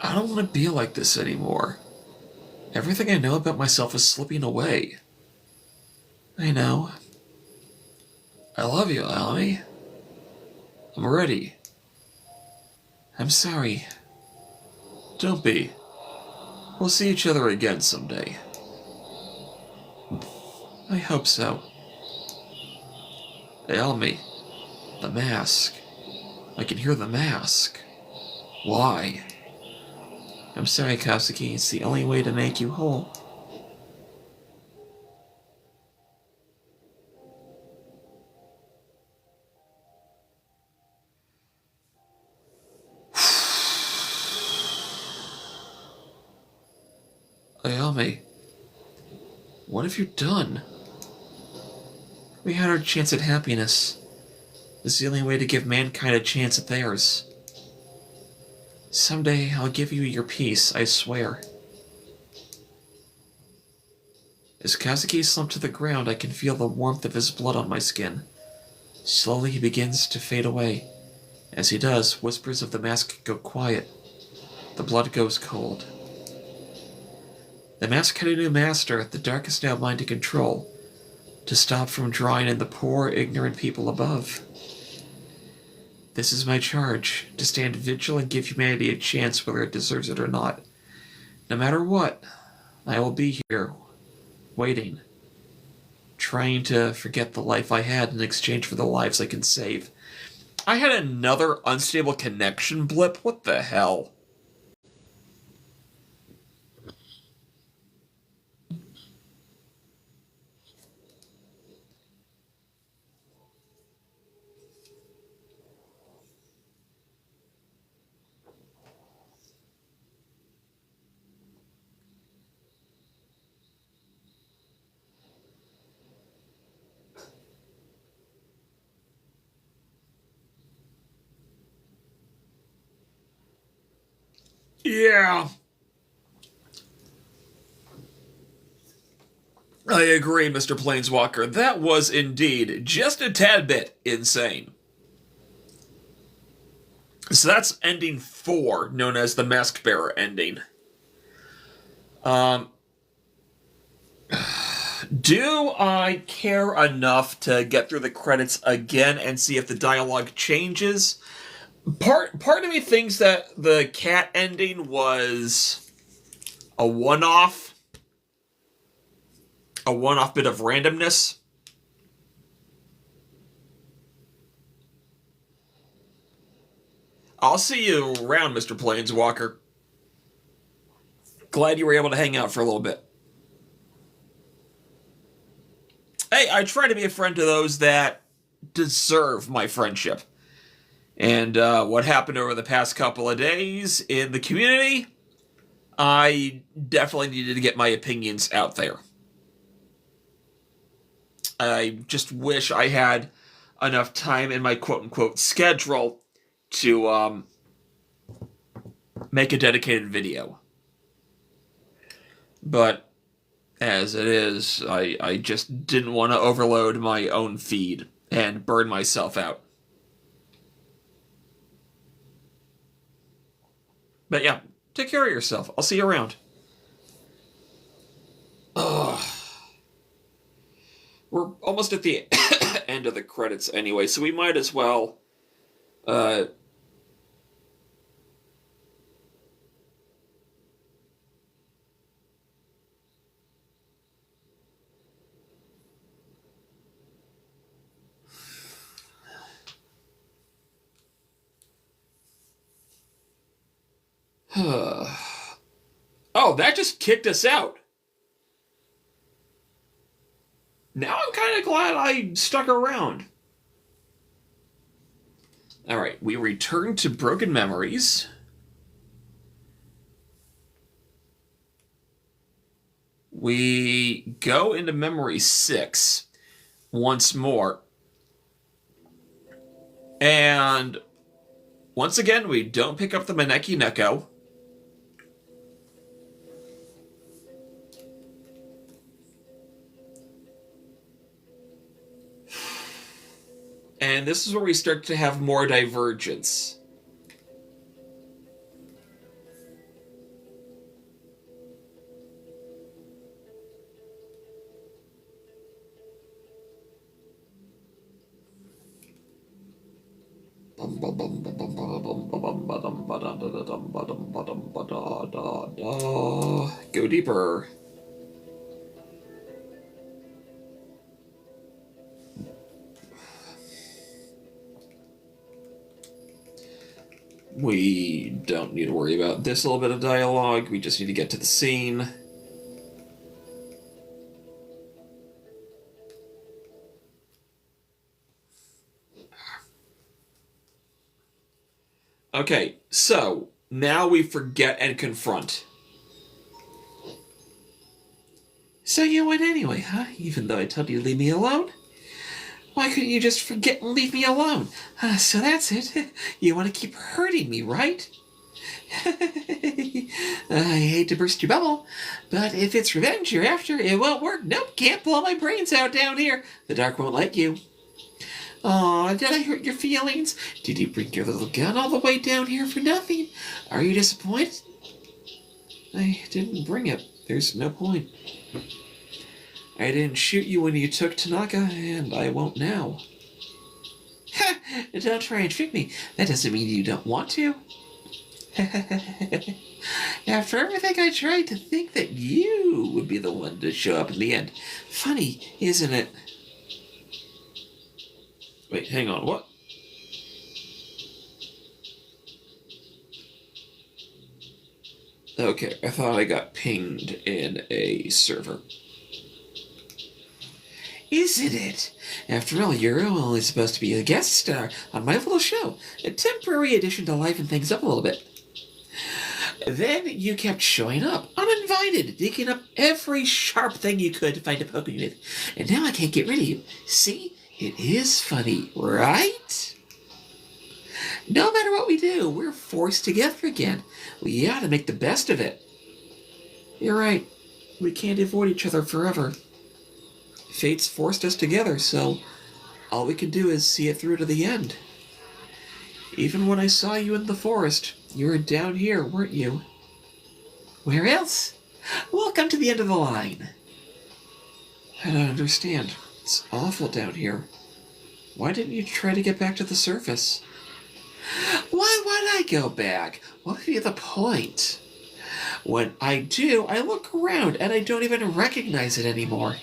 I don't want to be like this anymore. Everything I know about myself is slipping away. I know. I love you, Ayame. I'm ready. I'm sorry. Don't be. We'll see each other again someday. I hope so. Ayame, the mask. I can hear the mask. Why? I'm sorry, Kasuki. It's the only way to make you whole. Ayame, what have you done? We had our chance at happiness. It's the only way to give mankind a chance at theirs. Someday I'll give you your peace, I swear. As Kazuki slumped to the ground, I can feel the warmth of his blood on my skin. Slowly he begins to fade away. As he does, whispers of the mask go quiet. The blood goes cold. The mask had a new master. The dark is now mine to control, to stop from drawing in the poor, ignorant people above. This is my charge, to stand vigil and give humanity a chance whether it deserves it or not. No matter what, I will be here, waiting, trying to forget the life I had in exchange for the lives I can save. I had another unstable connection blip? What the hell? Yeah. I agree, Mr. Planeswalker. That was indeed just a tad bit insane. So that's ending 4, known as the Mask Bearer ending. Do I care enough to get through the credits again and see if the dialogue changes? Part of me thinks that the cat ending was a one-off bit of randomness. I'll see you around, Mr. Planeswalker. Glad you were able to hang out for a little bit. Hey, I try to be a friend to those that deserve my friendship. And what happened over the past couple of days in the community, I definitely needed to get my opinions out there. I just wish I had enough time in my quote-unquote schedule to make a dedicated video. But as it is, I just didn't want to overload my own feed and burn myself out. But yeah, take care of yourself. I'll see you around. Ugh. We're almost at the end of the credits anyway, so we might as well oh, that just kicked us out. Now I'm kind of glad I stuck around. Alright, we return to Broken Memories. We go into Memory 6 once more. And once again, we don't pick up the Maneki Neko. And this is where we start to have more divergence. Go deeper. We don't need to worry about this little bit of dialogue. We just need to get to the scene. Okay, so now we forget and confront. So you went anyway, huh? Even though I told you to leave me alone? Why couldn't you just forget and leave me alone? So that's it. You want to keep hurting me, right? I hate to burst your bubble, but if it's revenge you're after, it won't work. Nope, can't blow my brains out down here. The dark won't like you. Aw, did I hurt your feelings? Did you bring your little gun all the way down here for nothing? Are you disappointed? I didn't bring it. There's no point. I didn't shoot you when you took Tanaka, and I won't now. Ha! Don't try and trick me. That doesn't mean you don't want to. After everything I tried to think that you would be the one to show up in the end. Funny, isn't it? Wait, hang on, what? Okay, I thought I got pinged in a server. Isn't it? After all, you're only supposed to be a guest star on my little show. A temporary addition to liven things up a little bit. Then you kept showing up, uninvited, digging up every sharp thing you could to find a poke me with. And now I can't get rid of you. See? It is funny, right? No matter what we do, we're forced together again. We ought to make the best of it. You're right. We can't avoid each other forever. Fate's forced us together, so all we can do is see it through to the end. Even when I saw you in the forest, you were down here, weren't you? Where else? Welcome to the end of the line. I don't understand. It's awful down here. Why didn't you try to get back to the surface? Why would I go back? What would be the point? When I do, I look around and I don't even recognize it anymore.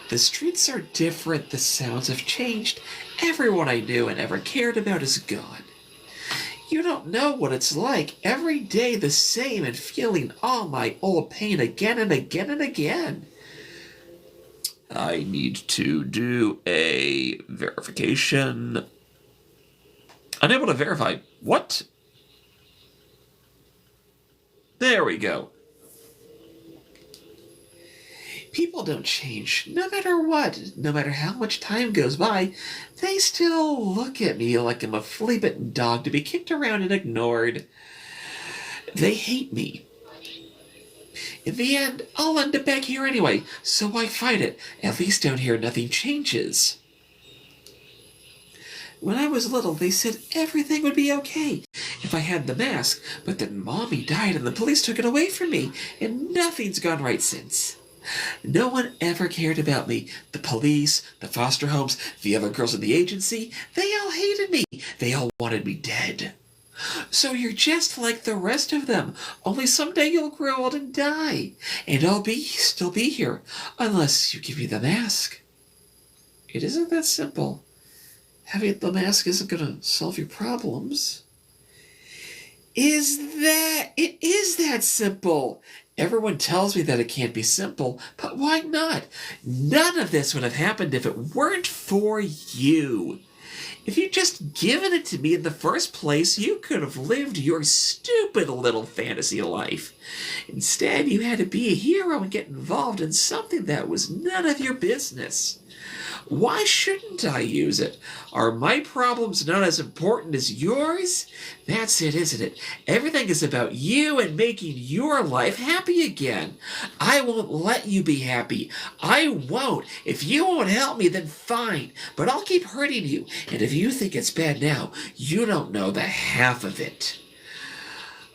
The streets are different, the sounds have changed, everyone I knew and ever cared about is gone. You don't know what it's like, every day the same and feeling all my old pain again and again and again. I need to do a verification. Unable to verify. What? There we go. People don't change, no matter what. No matter how much time goes by, they still look at me like I'm a flea-bitten dog to be kicked around and ignored. They hate me. In the end, I'll end up back here anyway, so why fight it? At least down here nothing changes. When I was little, they said everything would be okay if I had the mask, but then Mommy died and the police took it away from me, and nothing's gone right since. No one ever cared about me. The police, the foster homes, the other girls in the agency, they all hated me. They all wanted me dead. So you're just like the rest of them, only someday you'll grow old and die, and I'll still be here, unless you give me the mask. It isn't that simple. Having the mask isn't going to solve your problems. It is that simple. Everyone tells me that it can't be simple, but why not? None of this would have happened if it weren't for you. If you'd just given it to me in the first place, you could have lived your stupid little fantasy life. Instead, you had to be a hero and get involved in something that was none of your business. Why shouldn't I use it? Are my problems not as important as yours? That's it, isn't it? Everything is about you and making your life happy again. I won't let you be happy. I won't. If you won't help me, then fine. But I'll keep hurting you. And if you think it's bad now, you don't know the half of it.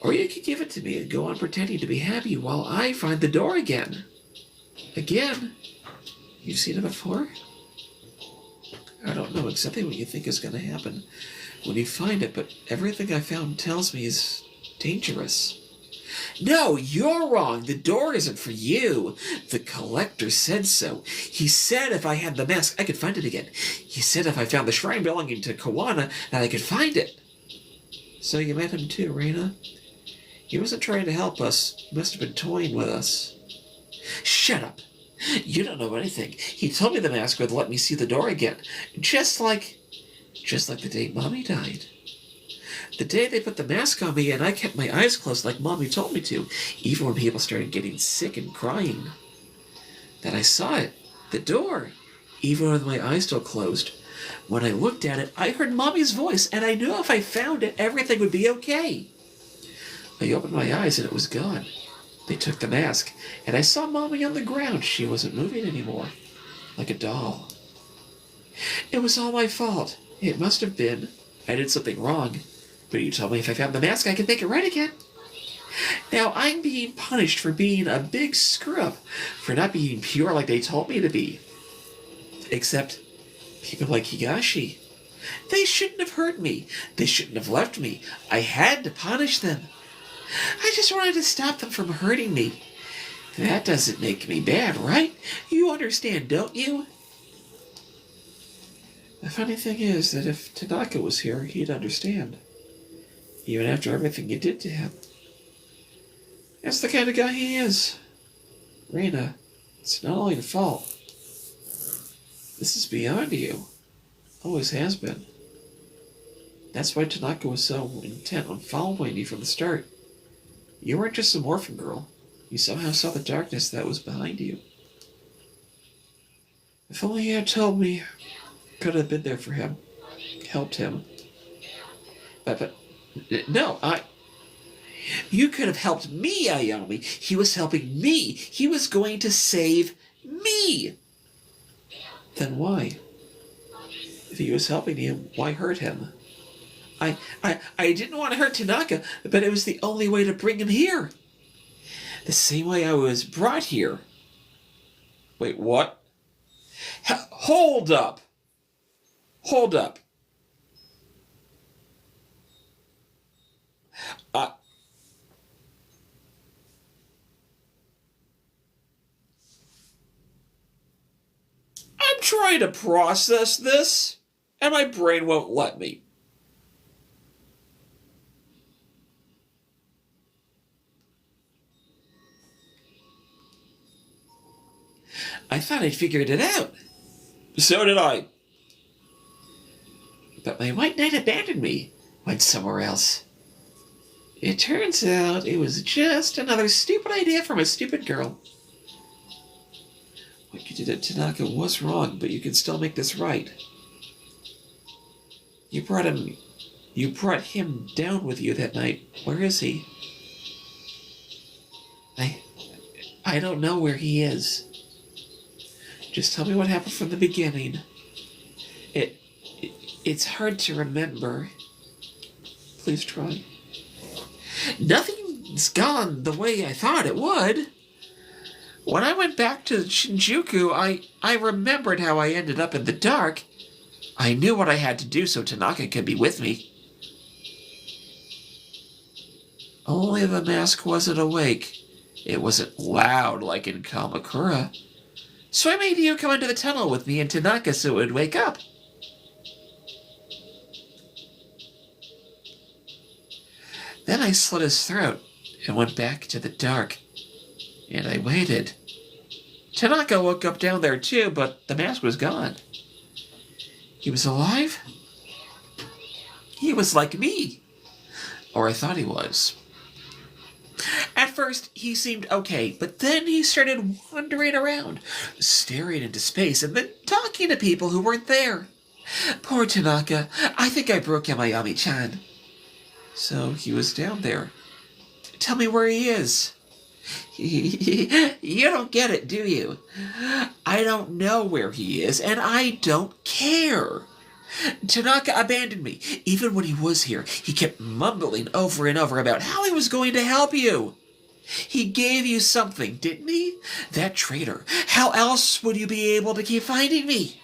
Or you could give it to me and go on pretending to be happy while I find the door again. Again? You've seen it before? I don't know exactly what you think is going to happen when you find it, but everything I found tells me is dangerous. No, you're wrong. The door isn't for you. The collector said so. He said if I had the mask, I could find it again. He said if I found the shrine belonging to Kawana, that I could find it. So you met him too, Reina? He wasn't trying to help us. He must have been toying with us. Shut up. You don't know anything. He told me the mask would let me see the door again. Just like the day Mommy died. The day they put the mask on me and I kept my eyes closed like Mommy told me to, even when people started getting sick and crying. Then I saw it. The door. Even with my eyes still closed. When I looked at it, I heard Mommy's voice, and I knew if I found it, everything would be okay. I opened my eyes and it was gone. They took the mask, and I saw Mommy on the ground. She wasn't moving anymore, like a doll. It was all my fault. It must have been. I did something wrong. But you told me if I found the mask, I could make it right again. Now I'm being punished for being a big screw-up, for not being pure like they told me to be. Except people like Higashi. They shouldn't have hurt me. They shouldn't have left me. I had to punish them. I just wanted to stop them from hurting me. That doesn't make me bad, right? You understand, don't you? The funny thing is that if Tanaka was here, he'd understand. Even after everything you did to him. That's the kind of guy he is. Reina, it's not all your fault. This is beyond you. Always has been. That's why Tanaka was so intent on following you from the start. You weren't just some orphan girl. You somehow saw the darkness that was behind you. If only he had told me, could have been there for him. Helped him. But no, you could have helped me, Aomi. He was helping me. He was going to save me. Then why? If he was helping you, why hurt him? I didn't want to hurt Tanaka, but it was the only way to bring him here. The same way I was brought here. Wait, what? Hold up. Hold up. I'm trying to process this, and my brain won't let me. I thought I'd figured it out. So did I. But my white knight abandoned me, went somewhere else. It turns out it was just another stupid idea from a stupid girl. What you did at Tanaka was wrong, but you can still make this right. You brought him down with you that night. Where is he? I don't know where he is. Just tell me what happened from the beginning. It's hard to remember. Please try. Nothing's gone the way I thought it would. When I went back to Shinjuku, I remembered how I ended up in the dark. I knew what I had to do so Tanaka could be with me. Only the mask wasn't awake. It wasn't loud like in Kamakura. So I made you come into the tunnel with me and Tanaka so it would wake up. Then I slit his throat and went back to the dark. And I waited. Tanaka woke up down there too, but the mask was gone. He was alive? He was like me. Or I thought he was. At first, he seemed okay, but then he started wandering around, staring into space and then talking to people who weren't there. Poor Tanaka, I think I broke Yamayami-chan. So he was down there. Tell me where he is. You don't get it, do you? I don't know where he is, and I don't care. Tanaka abandoned me. Even when he was here, he kept mumbling over and over about how he was going to help you. He gave you something, didn't he? That traitor. How else would you be able to keep finding me?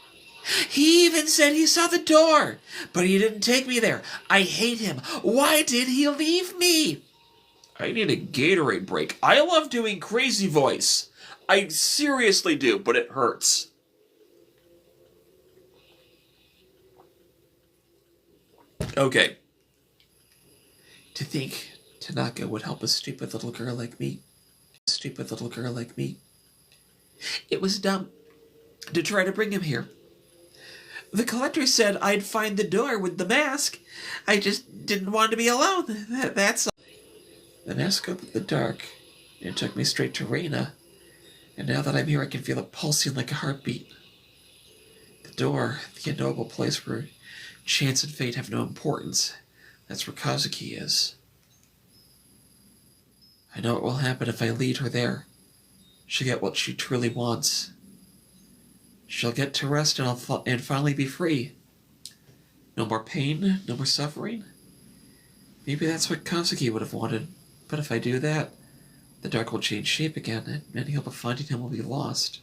He even said he saw the door, but he didn't take me there. I hate him. Why did he leave me? I need a Gatorade break. I love doing crazy voice. I seriously do, but it hurts. Okay. To think Tanaka would help a stupid little girl like me. Stupid little girl like me. It was dumb to try to bring him here. The collector said I'd find the door with the mask. I just didn't want to be alone. That's all. The mask opened the dark and took me straight to Reina. And now that I'm here, I can feel it pulsing like a heartbeat. The door, the unknowable place where chance and fate have no importance. That's where Kazuki is. I know what will happen if I lead her there. She'll get what she truly wants. She'll get to rest and finally be free. No more pain, no more suffering. Maybe that's what Kazuki would have wanted. But if I do that, the dark will change shape again, and any hope of finding him will be lost.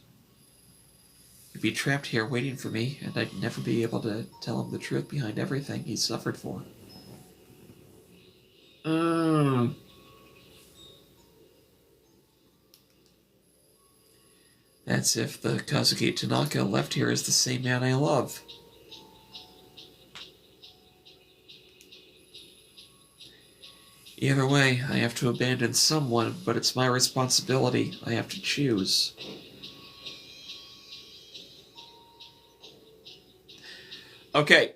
He'd be trapped here waiting for me, and I'd never be able to tell him the truth behind everything he suffered for. That's if the Kazuki Tanaka left here is the same man I love. Either way, I have to abandon someone, but it's my responsibility. I have to choose. Okay.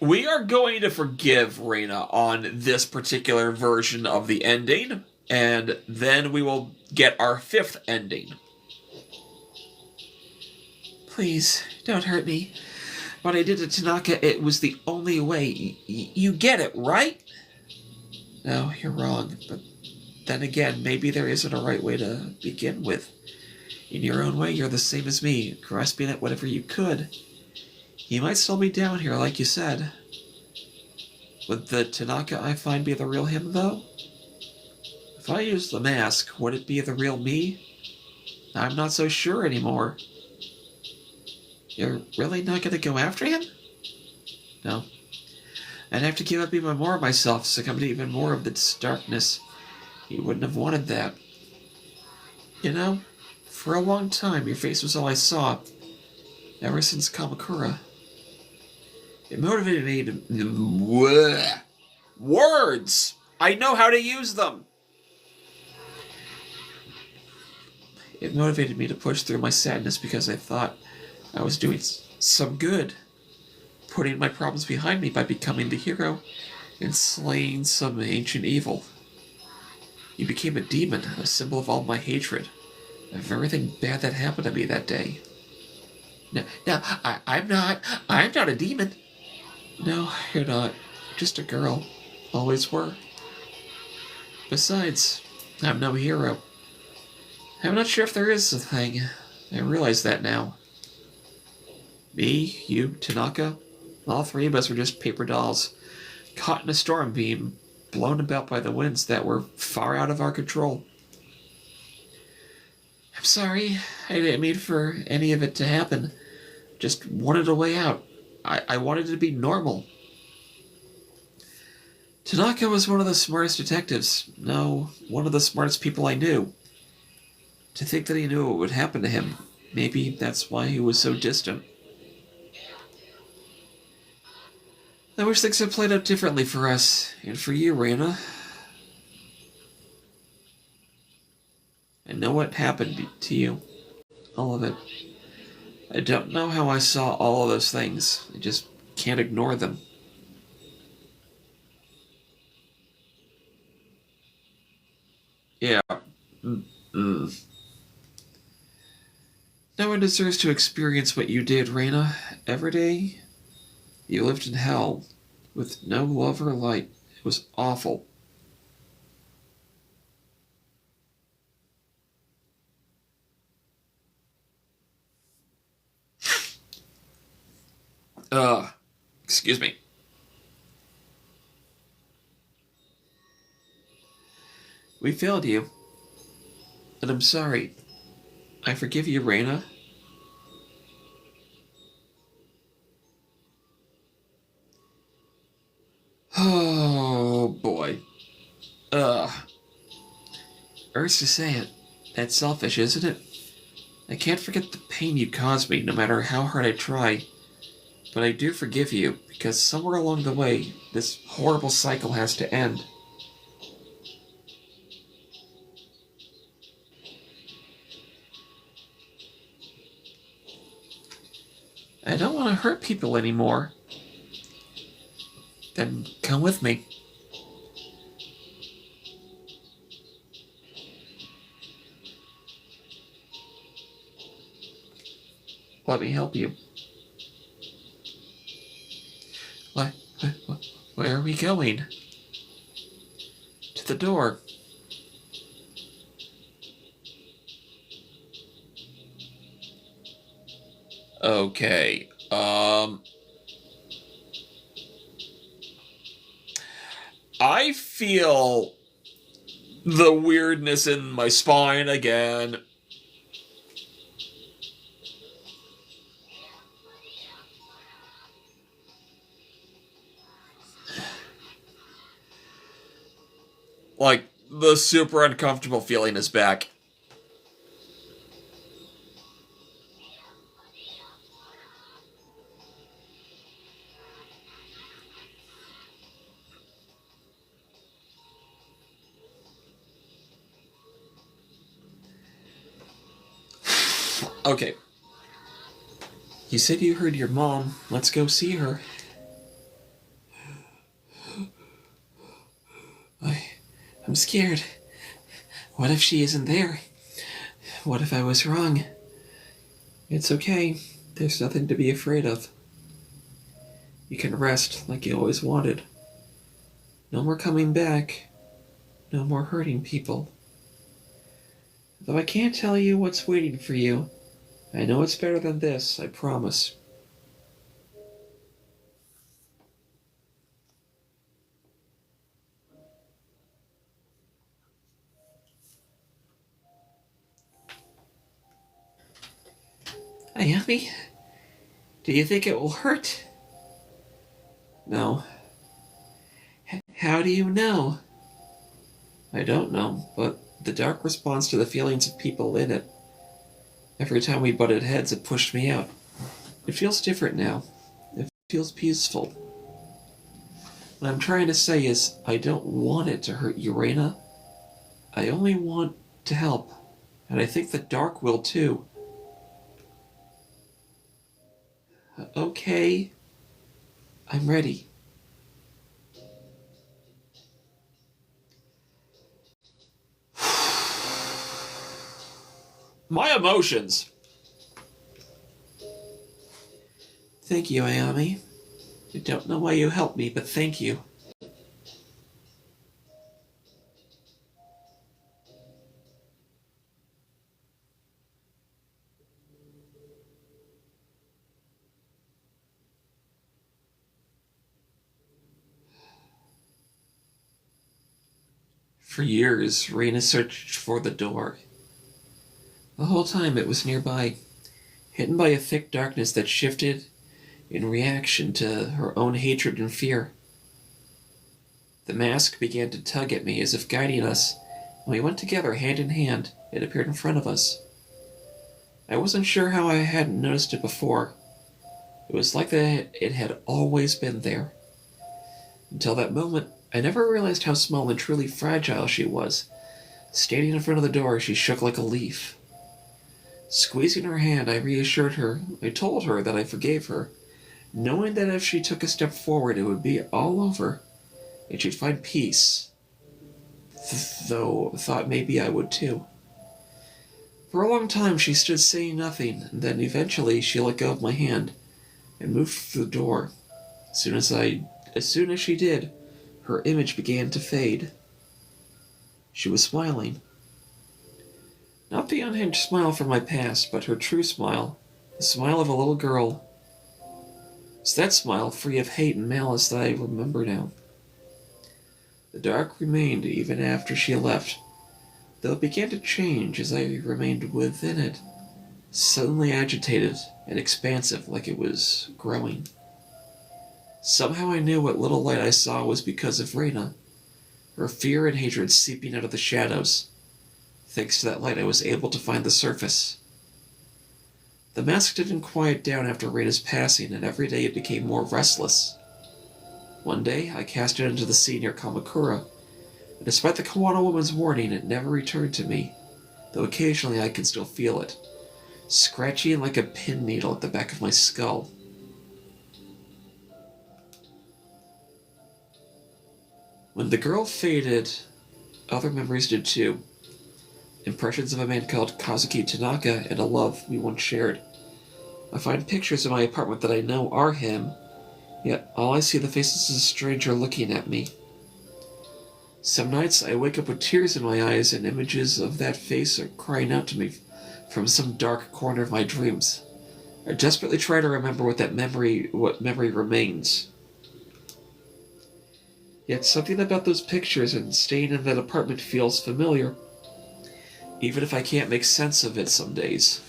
We are going to forgive Reina on this particular version of the ending, and then we will get our 5th ending. Please, don't hurt me. What I did to Tanaka, it was the only way. You get it, right? No, you're wrong. But then again, maybe there isn't a right way to begin with. In your own way, you're the same as me, grasping at whatever you could. You might still be down here, like you said. Would the Tanaka I find be the real him, though? If I use the mask, would it be the real me? I'm not so sure anymore. You're really not going to go after him? No. I'd have to give up even more of myself, succumb to even more of this darkness. He wouldn't have wanted that. You know, for a long time, your face was all I saw. Ever since Kamakura. It motivated me to... Words! I know how to use them! It motivated me to push through my sadness because I thought I was doing some good. Putting my problems behind me by becoming the hero and slaying some ancient evil. You became a demon, a symbol of all my hatred, of everything bad that happened to me that day. No, I'm not a demon. No, you're not. Just a girl. Always were. Besides, I'm no hero. I'm not sure if there is a thing. I realize that now. Me, you, Tanaka, all 3 of us were just paper dolls, caught in a storm beam, blown about by the winds that were far out of our control. I'm sorry. I didn't mean for any of it to happen. Just wanted a way out. I wanted it to be normal. Tanaka was one of the smartest detectives. No, one of the smartest people I knew. To think that he knew what would happen to him, maybe that's why he was so distant. I wish things had played out differently for us, and for you, Reina. I know what happened to you. All of it. I don't know how I saw all of those things. I just can't ignore them. Yeah. Mm. No one deserves to experience what you did, Raina. Every day you lived in hell with no love or light. It was awful. Uh, excuse me. We failed you, and I'm sorry. I forgive you, Raina. Oh, boy. Ugh. Hurts to say it. That's selfish, isn't it? I can't forget the pain you caused me, no matter how hard I try. But I do forgive you, because somewhere along the way, this horrible cycle has to end. I don't want to hurt people anymore. Then come with me. Let me help you. Why, where are we going? To the door. Okay. I feel the weirdness in my spine again. Like, the super uncomfortable feeling is back. Okay. You said you heard your mom. Let's go see her. I, I'm scared. What if she isn't there? What if I was wrong? It's okay. There's nothing to be afraid of. You can rest like you always wanted. No more coming back. No more hurting people. Though I can't tell you what's waiting for you, I know it's better than this, I promise. Ayami, do you think it will hurt? No. How do you know? I don't know, but the dark responds to the feelings of people in it. Every time we butted heads, it pushed me out. It feels different now. It feels peaceful. What I'm trying to say is, I don't want it to hurt you, Reina. I only want to help. And I think the dark will too. Okay, I'm ready. My emotions. Thank you, Ayami. I don't know why you helped me, but thank you. For years, Reina searched for the door. The whole time it was nearby, hidden by a thick darkness that shifted in reaction to her own hatred and fear. The mask began to tug at me as if guiding us, and we went together hand in hand. It appeared in front of us. I wasn't sure how I hadn't noticed it before. It was like that it had always been there. Until that moment, I never realized how small and truly fragile she was. Standing in front of the door, she shook like a leaf. Squeezing her hand, I reassured her. I told her that I forgave her, knowing that if she took a step forward, it would be all over, and she'd find peace. though thought maybe I would too. For a long time she stood saying nothing, and then eventually she let go of my hand and moved through the door. As soon as she did, her image began to fade. She was smiling. Not the unhinged smile from my past, but her true smile, the smile of a little girl. It's that smile, free of hate and malice, that I remember now. The dark remained even after she left, though it began to change as I remained within it, suddenly agitated and expansive like it was growing. Somehow I knew what little light I saw was because of Reyna, her fear and hatred seeping out of the shadows. Thanks to that light I was able to find the surface. The mask didn't quiet down after Reyna's passing, and every day it became more restless. One day I cast it into the sea near Kamakura, and despite the Kawano woman's warning, it never returned to me, though occasionally I can still feel it, scratching like a pin needle at the back of my skull. When the girl faded, other memories did too. Impressions of a man called Kazuki Tanaka and a love we once shared. I find pictures in my apartment that I know are him, yet all I see the faces of a stranger looking at me. Some nights I wake up with tears in my eyes and images of that face are crying out to me from some dark corner of my dreams. I desperately try to remember what memory remains. Yet something about those pictures and staying in that apartment feels familiar, even if I can't make sense of it some days.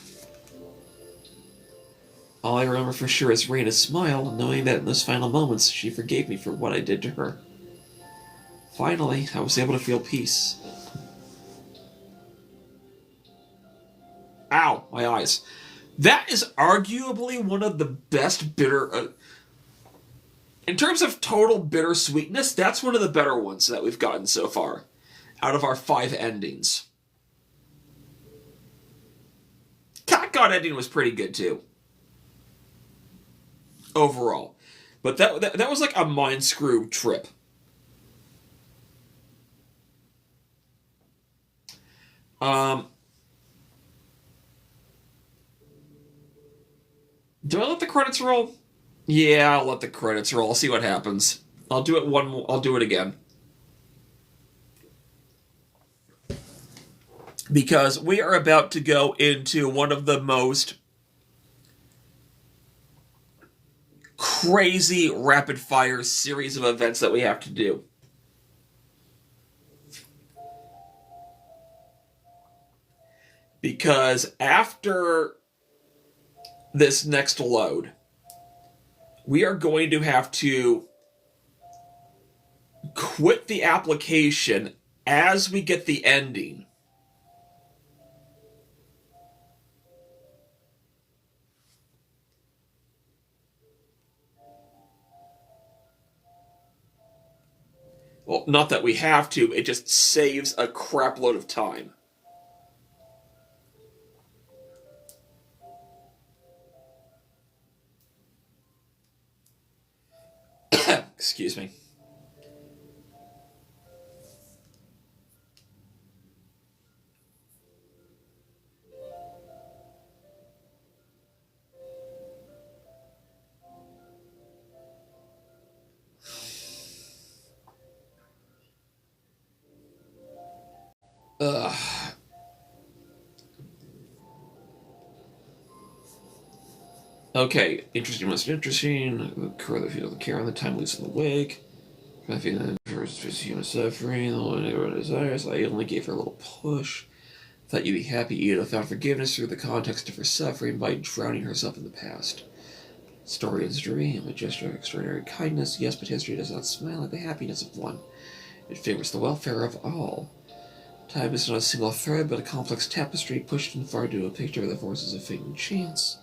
All I remember for sure is Reyna's smile, knowing that in those final moments she forgave me for what I did to her. Finally, I was able to feel peace. Ow, my eyes. That is arguably one of the best bitter... in terms of total bittersweetness, that's one of the better ones that we've gotten so far, out of our 5 endings. Cat God ending was pretty good too, overall. But that was like a mind screw trip. Do I let the credits roll? Yeah, I'll let the credits roll. I'll see what happens. I'll do it again. Because we are about to go into one of the most crazy rapid-fire series of events that we have to do. Because after this next load, we are going to have to quit the application as we get the ending. Well, not that we have to, it just saves a crapload of time. Excuse me. Ugh. Okay, interesting, most interesting. The feel the care on the time loose in the wake. I feel that first human suffering, the one everyone desires. I only gave her a little push. Thought you'd be happy Ida found forgiveness through the context of her suffering by drowning herself in the past. Historian's dream, a gesture of extraordinary kindness, yes, but history does not smile at the happiness of one. It favors the welfare of all. Time is not a single thread, but a complex tapestry pushed and far to a picture of the forces of fate and chance.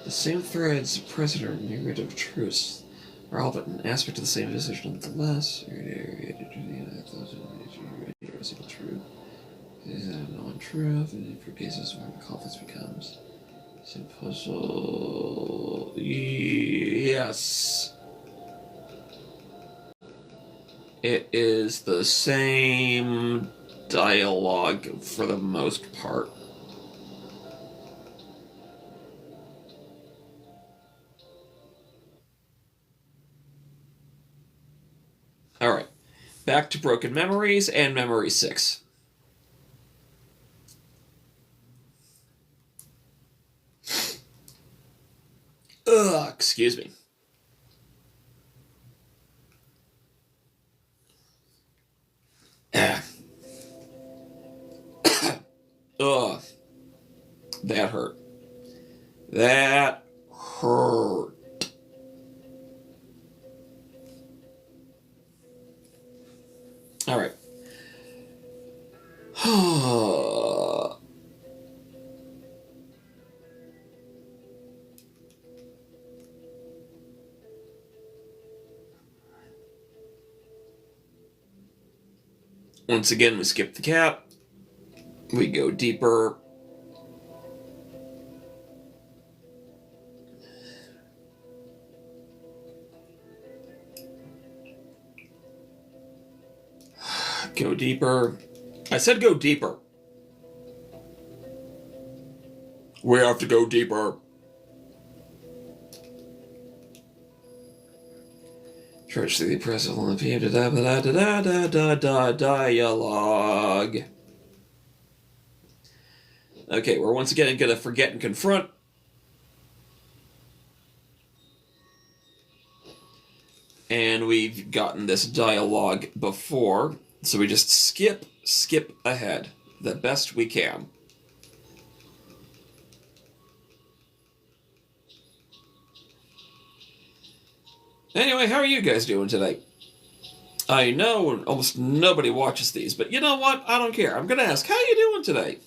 The same threads, present or myriad of truths, are all but an aspect of the same visage nonetheless. Single truth. Is that non-truth, and for cases where the conflict becomes puzzle. Yes. It is the same dialogue for the most part. Alright, back to Broken Memories and Memory 6. Ugh, excuse me. Ugh. That hurt. That hurt. Alright. Once again, we skip the cat. We go deeper. Go deeper. I said go deeper. We have to go deeper. Church the present on the page. Dialogue. Okay, we're once again going to forget and confront. And we've gotten this dialogue before, so we just skip ahead the best we can. Anyway, how are you guys doing today? I know almost nobody watches these, but you know what? I don't care. I'm going to ask, how are you doing today?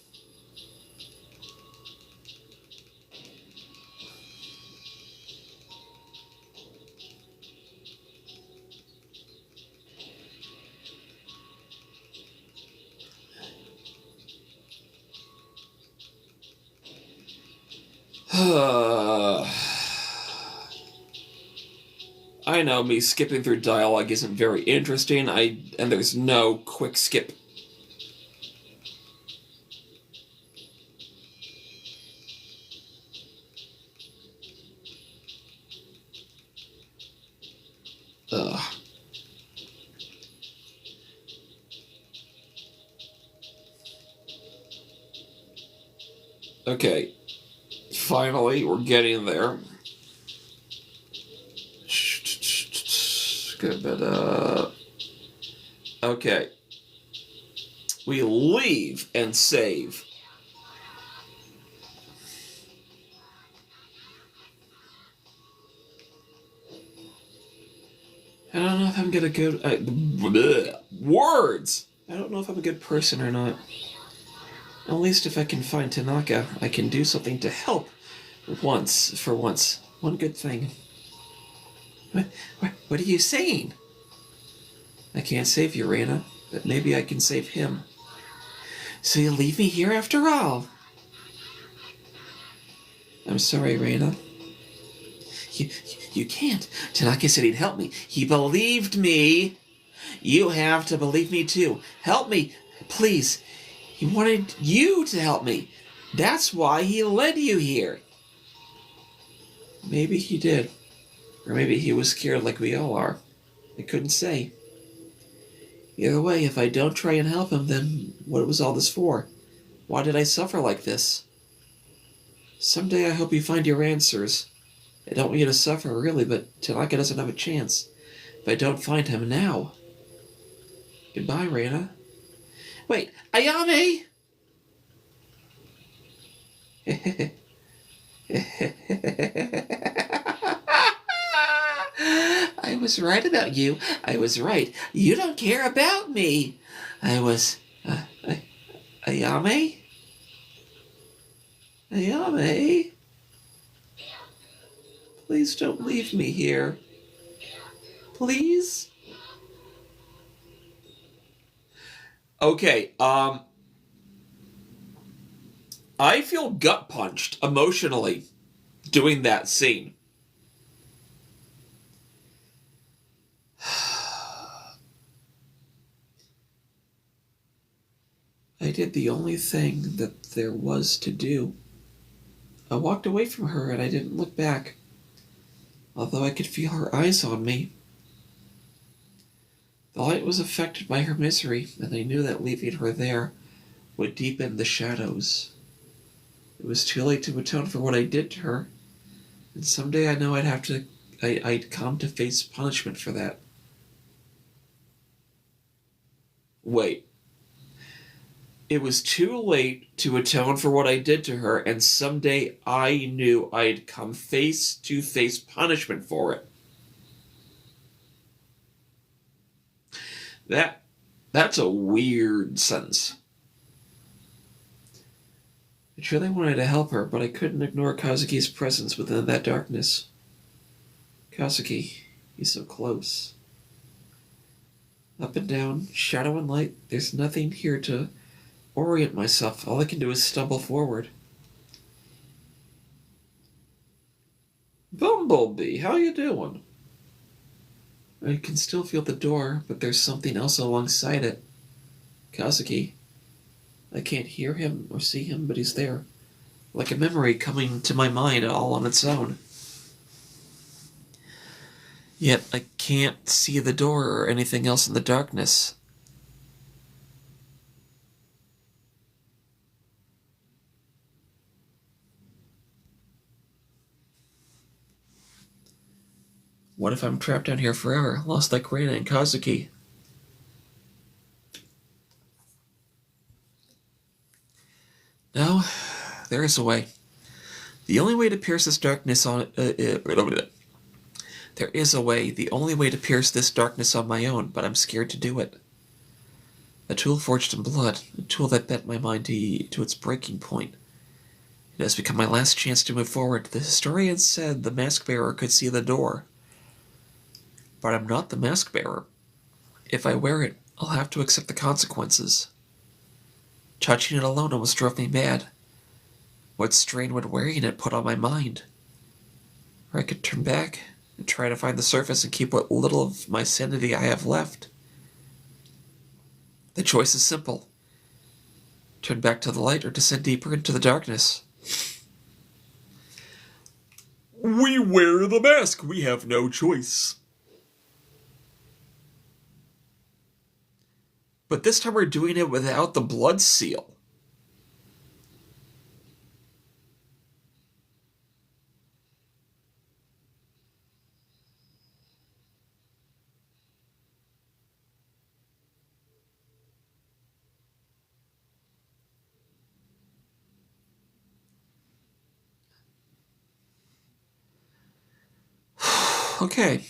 I know me skipping through dialogue isn't very interesting, and there's no quick skip. Ugh. Okay. Finally, we're getting there. Good, but okay. We leave and save. I don't know if I'm gonna go. Words! I don't know if I'm a good person or not. At least if I can find Tanaka, I can do something to help. For once. One good thing. What are you saying? I can't save you, Reina, but maybe I can save him. So you'll leave me here after all? I'm sorry, Reina. You can't. Tanaka said he'd help me. He believed me. You have to believe me too. Help me, please. He wanted you to help me. That's why he led you here. Maybe he did. Or maybe he was scared like we all are. I couldn't say. Either way, if I don't try and help him, then what was all this for? Why did I suffer like this? Someday I hope you find your answers. I don't want you to suffer, really, but Tanaka doesn't have a chance. If I don't find him now. Goodbye, Reina. Wait, Ayame! I was right about you. I was right. You don't care about me. Ayame? Ayame? Please don't leave me here. Please? Okay, I feel gut punched emotionally doing that scene. I did the only thing that there was to do. I walked away from her and I didn't look back, although I could feel her eyes on me. The light was affected by her misery, and I knew that leaving her there would deepen the shadows. It was too late to atone for what I did to her, and someday I know I'd come to face punishment for that. Wait. It was too late to atone for what I did to her, and someday I knew I'd come face to face punishment for it. That's a weird sentence. I truly wanted to help her, but I couldn't ignore Kazuki's presence within that darkness. Kazuki, he's so close. Up and down, shadow and light, there's nothing here to orient myself. All I can do is stumble forward. Bumblebee, how you doing? I can still feel the door, but there's something else alongside it. Kazuki. I can't hear him or see him, but he's there. Like a memory coming to my mind all on its own. Yet I can't see the door or anything else in the darkness. What if I'm trapped down here forever, lost like Reina and Kazuki? No, there is a way. The only way to pierce this darkness on... There is a way, the only way to pierce this darkness on my own, but I'm scared to do it. A tool forged in blood, a tool that bent my mind to its breaking point. It has become my last chance to move forward. The historian said the mask bearer could see the door. But I'm not the mask bearer. If I wear it, I'll have to accept the consequences. Touching it alone almost drove me mad. What strain would wearing it put on my mind? Or I could turn back and try to find the surface and keep what little of my sanity I have left. The choice is simple. Turn back to the light or descend deeper into the darkness. We wear the mask. We have no choice. But this time we're doing it without the blood seal. Okay.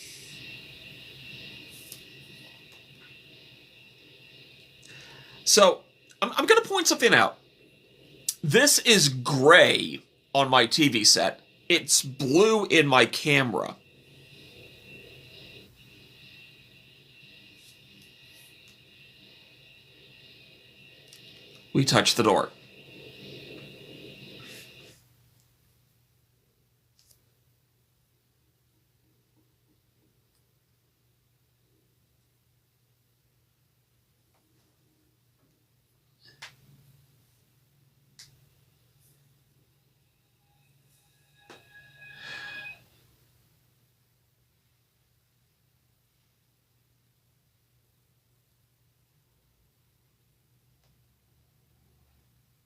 So, I'm going to point something out. This is gray on my TV set. It's blue in my camera. We touch the door.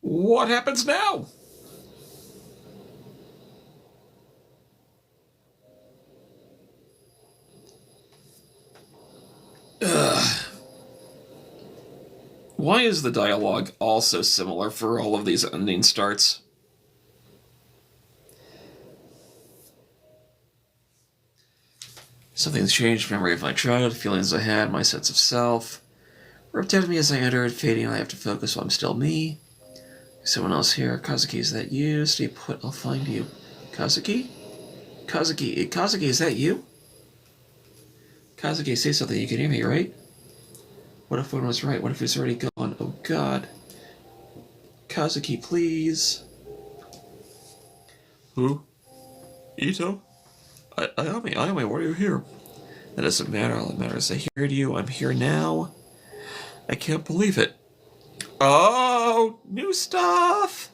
What happens now? Ugh. Why is the dialogue all so similar for all of these ending starts? Something's changed. Memory of my childhood, feelings I had, my sense of self. Ripped out of me as I entered, fading. I have to focus while I'm still me. Someone else here. Kazuki, is that you? Stay put, I'll find you. Kazuki? Kazuki, is that you? Kazuki, say something, you can hear me, right? What if one was right? What if he's already gone? Oh god. Kazuki, please. Who? Ito? Ayame, why are you here? That doesn't matter, all that matters is I heard you, I'm here now. I can't believe it. Oh, new stuff!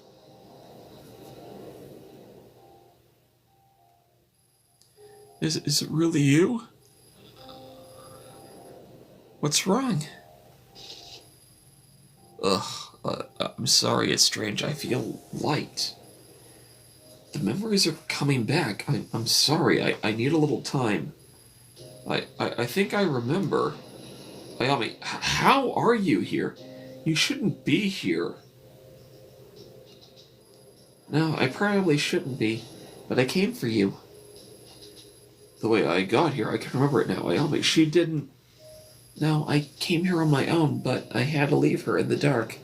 Is it really you? What's wrong? Ugh, I'm sorry, it's strange. I feel light. The memories are coming back. I'm sorry, I need a little time. I think I remember. Ayami, how are you here? You shouldn't be here. No, I probably shouldn't be, but I came for you. The way I got here, I can remember it now. Ayami, she didn't... No, I came here on my own, but I had to leave her in the dark.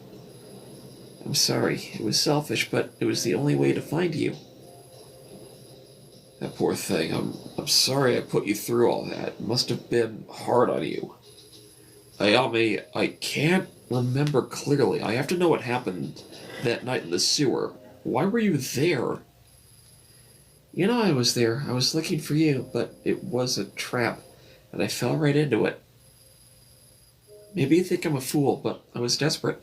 I'm sorry, it was selfish, but it was the only way to find you. That poor thing, I'm sorry I put you through all that. It must have been hard on you. Ayami, I can't remember clearly. I have to know what happened that night in the sewer. Why were you there? You know I was there. I was looking for you, but it was a trap, and I fell right into it. Maybe you think I'm a fool, but I was desperate.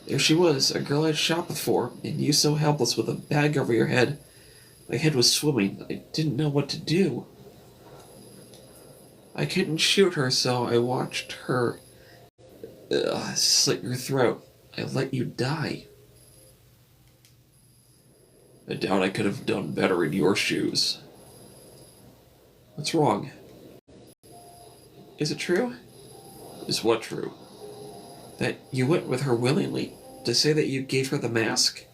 There she was, a girl I'd shot before, and you so helpless with a bag over your head. My head was swimming. I didn't know what to do. I couldn't shoot her, so I watched her slit your throat. I let you die. I doubt I could have done better in your shoes. What's wrong? Is it true? Is what true? That you went with her willingly, to say that you gave her the mask?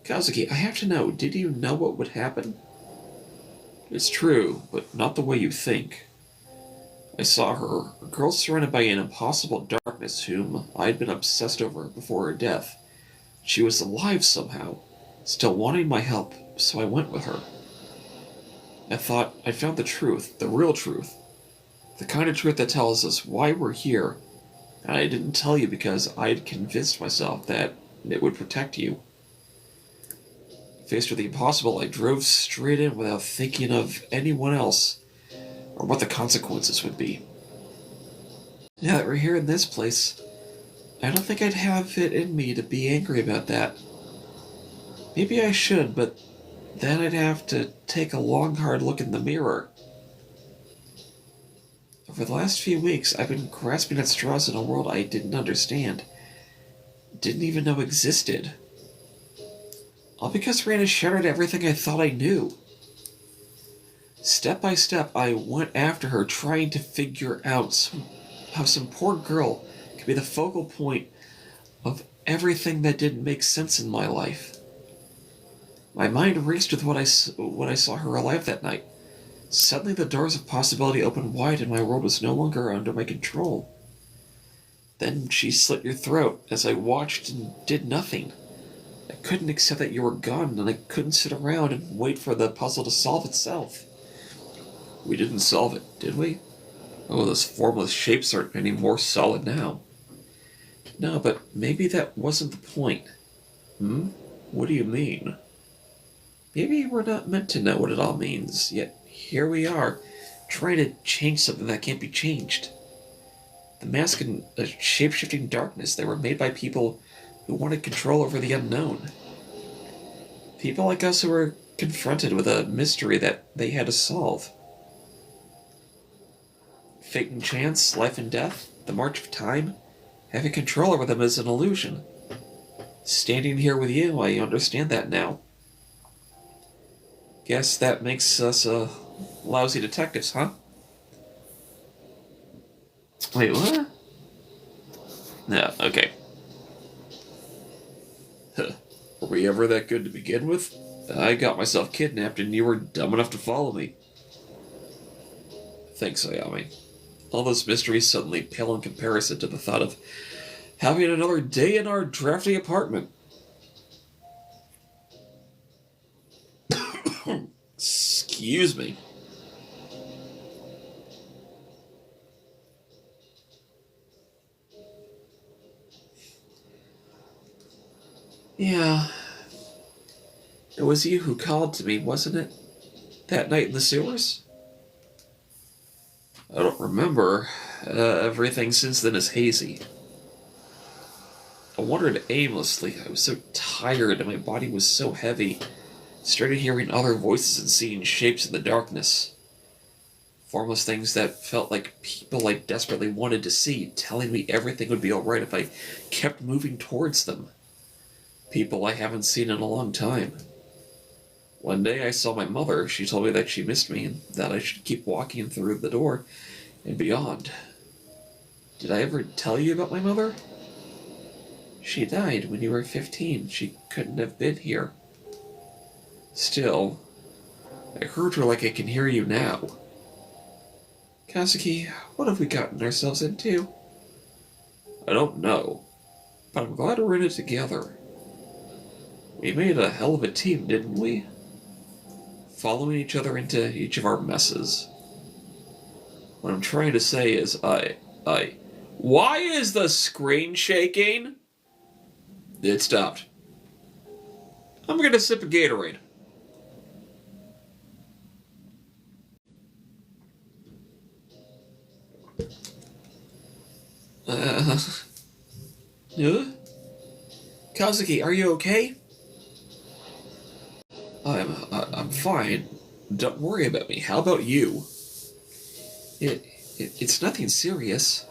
Kazuki, I have to know, did you know what would happen? It's true, but not the way you think. I saw her, a girl surrounded by an impossible darkness whom I'd been obsessed over before her death. She was alive somehow, still wanting my help, so I went with her. I thought I'd found the truth, the real truth. The kind of truth that tells us why we're here, and I didn't tell you because I'd convinced myself that it would protect you. Faced with the impossible, I drove straight in without thinking of anyone else, or what the consequences would be. Now that we're here in this place, I don't think I'd have it in me to be angry about that. Maybe I should, but then I'd have to take a long, hard look in the mirror. Over the last few weeks, I've been grasping at straws in a world I didn't understand, didn't even know existed. All because Raina shattered everything I thought I knew. Step by step, I went after her, trying to figure out how some poor girl could be the focal point of everything that didn't make sense in my life. My mind raced with when I saw her alive that night. Suddenly the doors of possibility opened wide and my world was no longer under my control. Then she slit your throat as I watched and did nothing. I couldn't accept that you were gone, and I couldn't sit around and wait for the puzzle to solve itself. We didn't solve it, did we? Oh, those formless shapes aren't any more solid now. No, but maybe that wasn't the point. What do you mean? Maybe we're not meant to know what it all means, yet here we are, trying to change something that can't be changed. The mask and a shape-shifting darkness that were made by people who wanted control over the unknown. People like us who were confronted with a mystery that they had to solve. Fate and chance, life and death, the march of time, having control over them is an illusion. Standing here with you, I understand that now. Guess that makes us lousy detectives, huh? Wait, what? No, okay. Were we ever that good to begin with? I got myself kidnapped and you were dumb enough to follow me. Thanks, Ayami. All those mysteries suddenly pale in comparison to the thought of having another day in our drafty apartment. Excuse me. Yeah. It was you who called to me, wasn't it? That night in the sewers? I don't remember. Everything since then is hazy. I wandered aimlessly. I was so tired and my body was so heavy. I started hearing other voices and seeing shapes in the darkness. Formless things that felt like people I desperately wanted to see, telling me everything would be alright if I kept moving towards them. People I haven't seen in a long time. One day I saw my mother. She told me that she missed me and that I should keep walking through the door and beyond. Did I ever tell you about my mother? She died when you were 15. She couldn't have been here. Still, I heard her like I can hear you now. Kazuki, what have we gotten ourselves into? I don't know, but I'm glad we're in it together. We made a hell of a team, didn't we? Following each other into each of our messes. What I'm trying to say is, Why is the screen shaking? It stopped. I'm gonna sip a Gatorade. Huh? Kazuki, are you okay? I'm fine. Don't worry about me. How about you? It's nothing serious.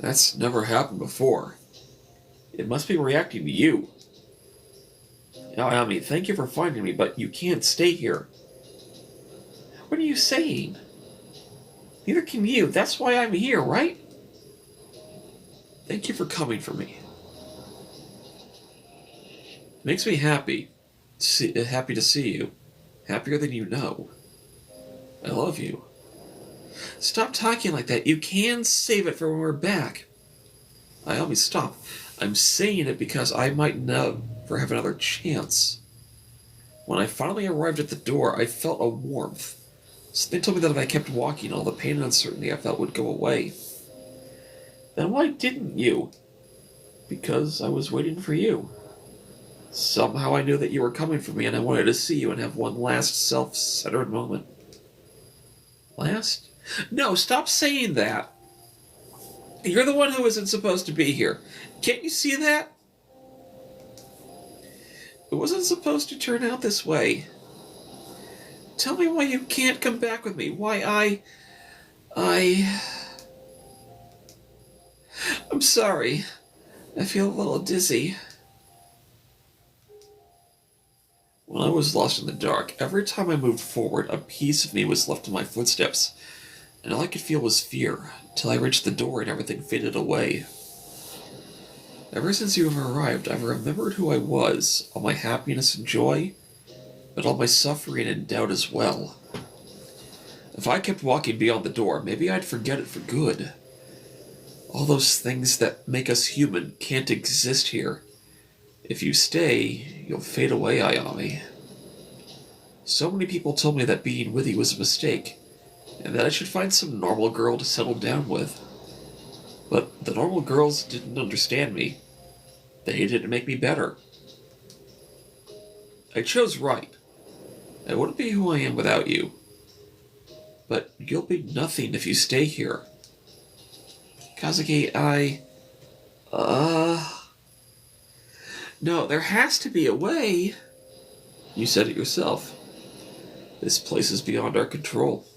That's never happened before. It must be reacting to you. Ayami, thank you for finding me, but you can't stay here. What are you saying? Neither can you. That's why I'm here, right? Thank you for coming for me. It makes me happy. Happy to see you. Happier than you know. I love you. Stop talking like that. You can save it for when we're back. Ayami, stop. I'm saying it because I might never have another chance. When I finally arrived at the door, I felt a warmth. Something told me that if I kept walking, all the pain and uncertainty I felt would go away. Then why didn't you? Because I was waiting for you. Somehow I knew that you were coming for me, and I wanted to see you and have one last self-centered moment. Last? No, stop saying that! You're the one who isn't supposed to be here. Can't you see that? It wasn't supposed to turn out this way. Tell me why you can't come back with me. Why I'm sorry. I feel a little dizzy. When I was lost in the dark, every time I moved forward, a piece of me was left in my footsteps, and all I could feel was fear, till I reached the door and everything faded away. Ever since you have arrived, I've remembered who I was, all my happiness and joy, but all my suffering and doubt as well. If I kept walking beyond the door, maybe I'd forget it for good. All those things that make us human can't exist here. If you stay, you'll fade away, Ayami. So many people told me that being with you was a mistake, and that I should find some normal girl to settle down with. But the normal girls didn't understand me. They didn't make me better. I chose right. I wouldn't be who I am without you. But you'll be nothing if you stay here. Kazuki, No, there has to be a way. You said it yourself. This place is beyond our control.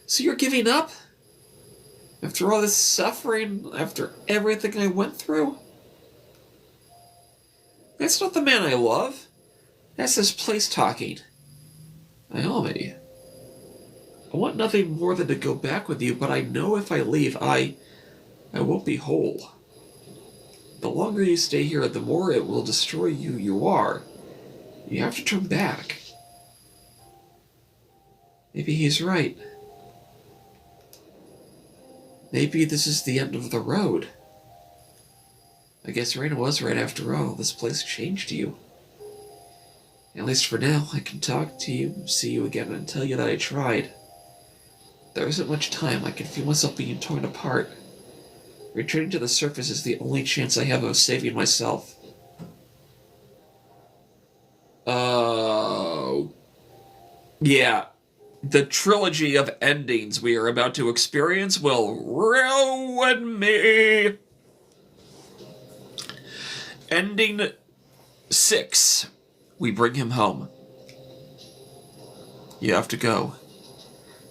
So you're giving up? After all this suffering, after everything I went through? That's not the man I love. That's this place talking. Naomi, I want nothing more than to go back with you, but I know if I leave, I won't be whole. The longer you stay here, the more it will destroy you are. You have to turn back. Maybe he's right. Maybe this is the end of the road. I guess Reina was right after all. This place changed you. At least for now, I can talk to you, see you again, and tell you that I tried. There isn't much time. I can feel myself being torn apart. Returning to the surface is the only chance I have of saving myself. Oh. Yeah. The trilogy of endings we are about to experience will ruin me. Ending 6. We bring him home. You have to go.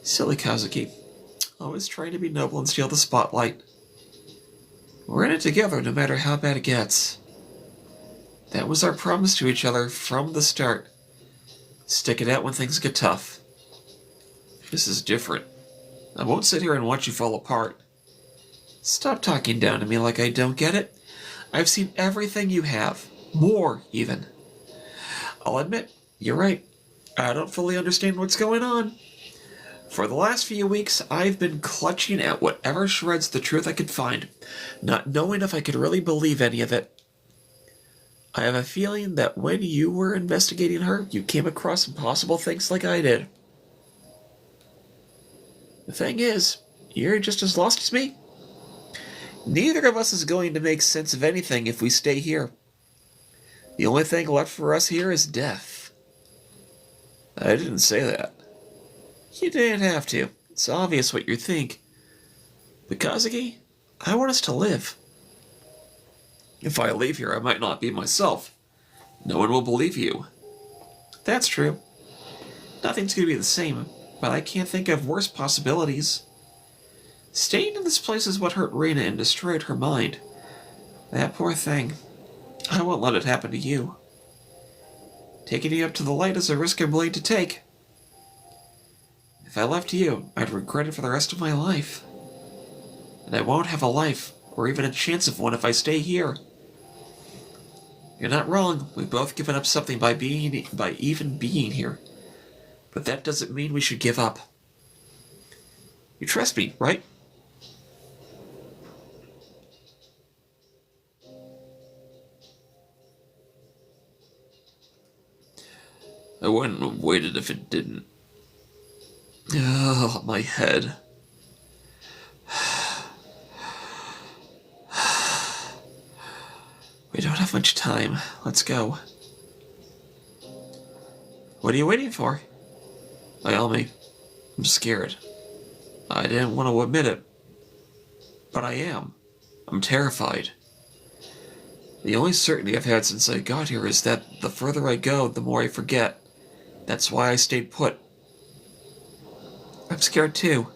Silly Kazuki. Always trying to be noble and steal the spotlight. We're in it together no matter how bad it gets. That was our promise to each other from the start. Stick it out when things get tough. This is different. I won't sit here and watch you fall apart. Stop talking down to me like I don't get it. I've seen everything you have. More, even. I'll admit, you're right. I don't fully understand what's going on. For the last few weeks, I've been clutching at whatever shreds the truth I could find, not knowing if I could really believe any of it. I have a feeling that when you were investigating her, you came across impossible things like I did. The thing is, you're just as lost as me. Neither of us is going to make sense of anything if we stay here. The only thing left for us here is death. I didn't say that. You didn't have to. It's obvious what you think. But Kazuki, I want us to live. If I leave here, I might not be myself. No one will believe you. That's true. Nothing's going to be the same, but I can't think of worse possibilities. Staying in this place is what hurt Reina and destroyed her mind. That poor thing. I won't let it happen to you. Taking you up to the light is a risk I'm willing to take. If I left you, I'd regret it for the rest of my life. And I won't have a life, or even a chance of one if I stay here. You're not wrong. We've both given up something by even being here. But that doesn't mean we should give up. You trust me, right? I wouldn't have waited if it didn't. Oh, my head. We don't have much time. Let's go. What are you waiting for? Ayami, I'm scared. I didn't want to admit it, but I am. I'm terrified. The only certainty I've had since I got here is that the further I go, the more I forget. That's why I stayed put. I'm scared too.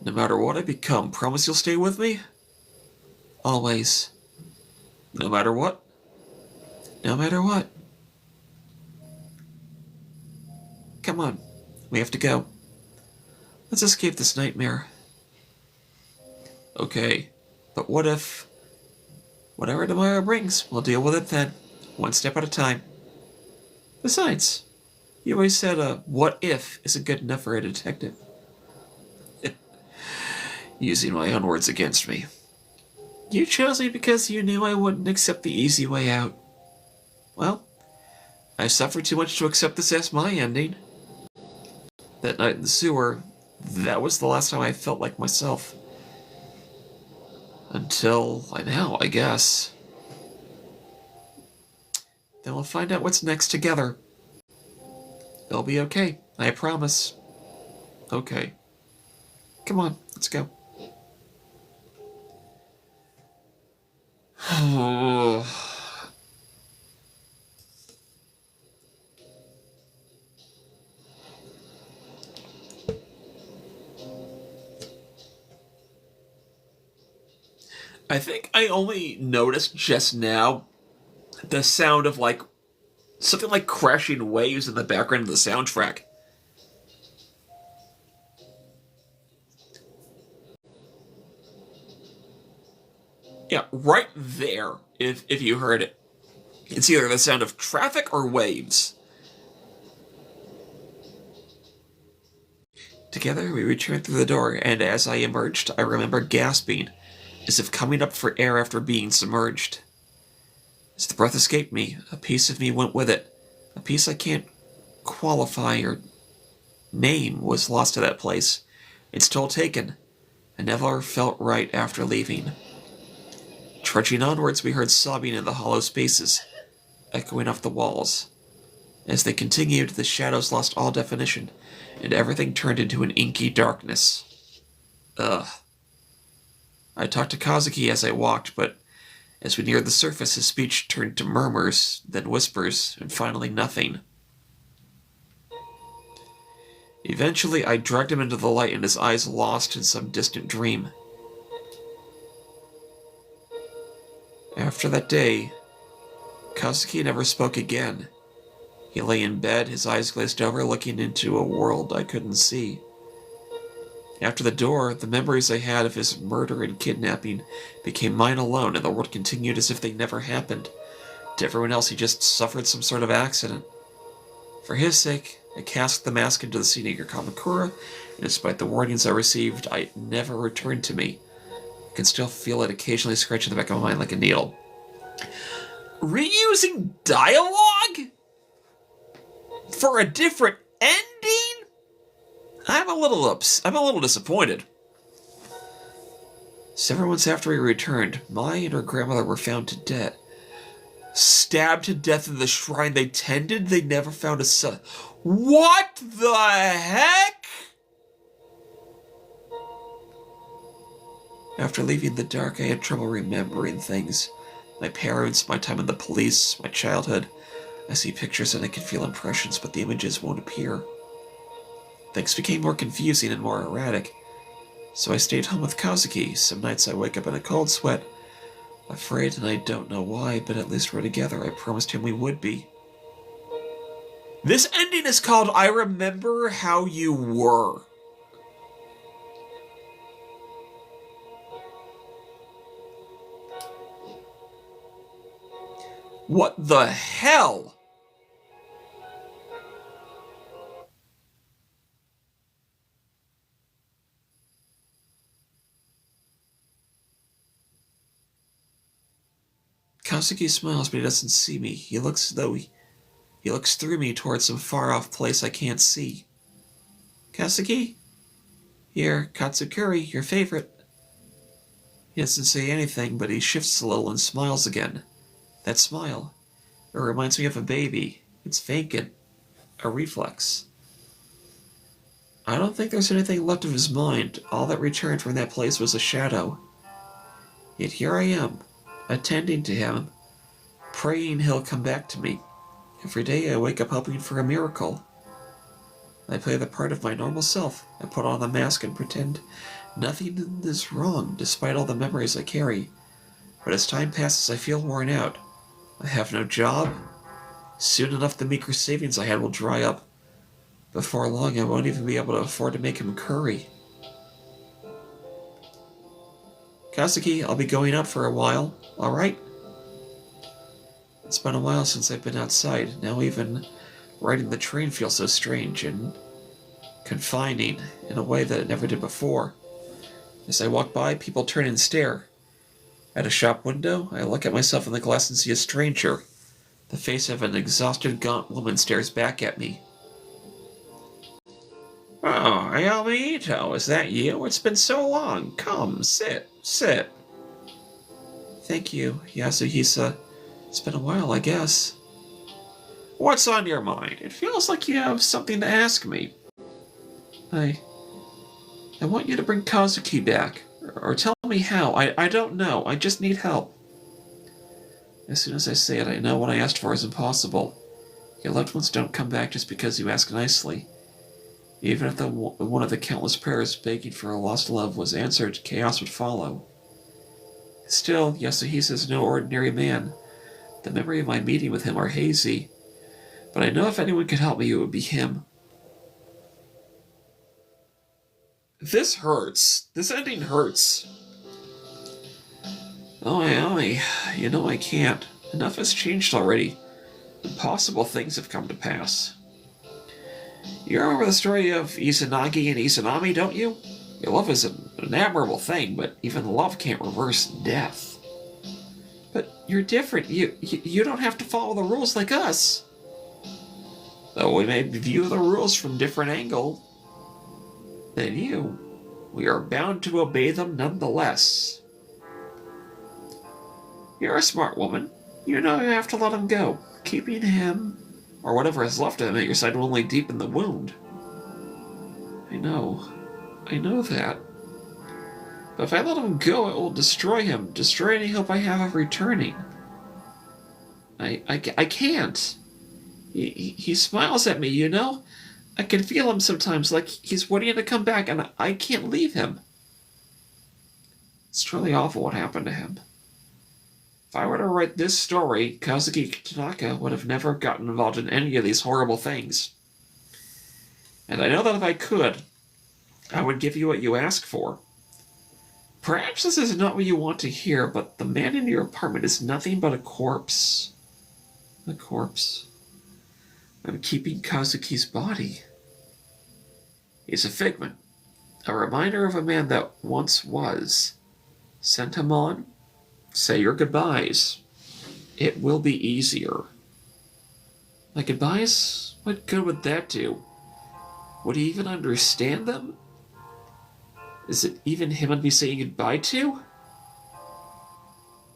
No matter what I become, promise you'll stay with me? Always. No matter what? No matter what. Come on, we have to go. Let's escape this nightmare. Okay, but what if... Whatever tomorrow brings, we'll deal with it then, one step at a time. Besides, you always said what if isn't good enough for a detective. Using my own words against me. You chose me because you knew I wouldn't accept the easy way out. Well, I suffered too much to accept this as my ending. That night in the sewer, that was the last time I felt like myself. Until now, I guess. Then we'll find out what's next together. It'll be okay, I promise. Okay. Come on, let's go. I think I only noticed just now the sound of like something like crashing waves in the background of the soundtrack. Yeah, right there, if you heard it. It's either the sound of traffic or waves. Together, we returned through the door, and as I emerged, I remember gasping, as if coming up for air after being submerged. As the breath escaped me, a piece of me went with it. A piece I can't qualify or name was lost to that place. It's still taken. I never felt right after leaving. Trudging onwards, we heard sobbing in the hollow spaces, echoing off the walls. As they continued, the shadows lost all definition, and everything turned into an inky darkness. Ugh. I talked to Kazuki as I walked, but As we neared the surface, his speech turned to murmurs, then whispers, and finally nothing. Eventually, I dragged him into the light and his eyes lost in some distant dream. After that day, Kazuki never spoke again. He lay in bed, his eyes glazed over, looking into a world I couldn't see. After the door, the memories I had of his murder and kidnapping became mine alone, and the world continued as if they never happened. To everyone else, he just suffered some sort of accident. For his sake, I cast the mask into the sea near Kamakura, and despite the warnings I received, it never returned to me. I can still feel it occasionally scratching the back of my mind like a needle. Reusing dialogue? For a different ending? I'm a little disappointed. Several months after we returned, Mai and her grandmother were found to death. Stabbed to death in the shrine they tended? They never found a son. What the heck? After leaving the dark, I had trouble remembering things. My parents, my time in the police, my childhood. I see pictures and I can feel impressions, but the images won't appear. Things became more confusing and more erratic, so I stayed home with Kazuki. Some nights I wake up in a cold sweat, afraid, and I don't know why, but at least we're together. I promised him we would be. This ending is called I Remember How You Were. What the hell? Kazuki smiles, but he doesn't see me. He looks as though he looks through me towards some far-off place I can't see. Kazuki? Here, Katsukuri, your favorite. He doesn't say anything, but he shifts a little and smiles again. That smile. It reminds me of a baby. It's vacant. A reflex. I don't think there's anything left of his mind. All that returned from that place was a shadow. Yet here I am, attending to him, praying he'll come back to me. Every day I wake up hoping for a miracle. I play the part of my normal self. I put on the mask and pretend nothing is wrong, despite all the memories I carry. But as time passes, I feel worn out. I have no job. Soon enough, the meager savings I had will dry up. Before long, I won't even be able to afford to make him curry. Kazuki, I'll be going out for a while, alright? It's been a while since I've been outside. Now even riding the train feels so strange and confining in a way that it never did before. As I walk by, people turn and stare. At a shop window, I look at myself in the glass and see a stranger. The face of an exhausted, gaunt woman stares back at me. Oh, Ayamito, is that you? It's been so long. Come, sit. Thank you, Yasuhisa. It's been a while, I guess. What's on your mind? It feels like you have something to ask me. I want you to bring Kazuki back. Or tell me how. I don't know. I just need help. As soon as I say it, I know what I asked for is impossible. Your loved ones don't come back just because you ask nicely. Even if one of the countless prayers begging for a lost love was answered, chaos would follow. Still, Yasuhisa is no ordinary man. The memory of my meeting with him are hazy. But I know if anyone could help me, it would be him. This hurts. This ending hurts. Oh, you know I can't. Enough has changed already. Impossible things have come to pass. You remember the story of Izanagi and Izanami, don't you? Your love is an admirable thing, but even love can't reverse death. But you're different. You don't have to follow the rules like us. Though we may view the rules from different angles than you, we are bound to obey them nonetheless. You're a smart woman. You know you have to let him go. Keeping him, or whatever is left of him, at your side will only deepen the wound. I know that. But if I let him go, it will destroy him, destroy any hope I have of returning. I can't. He smiles at me, you know? I can feel him sometimes, like he's waiting to come back, and I can't leave him. It's truly awful what happened to him. If I were to write this story, Kazuki Tanaka would have never gotten involved in any of these horrible things. And I know that if I could, I would give you what you ask for. Perhaps this is not what you want to hear, but the man in your apartment is nothing but a corpse. A corpse. I'm keeping Kazuki's body. He's a figment, a reminder of a man that once was. Send him on. Say your goodbyes. It will be easier. My goodbyes? What good would that do? Would he even understand them? Is it even him I'd be saying goodbye to?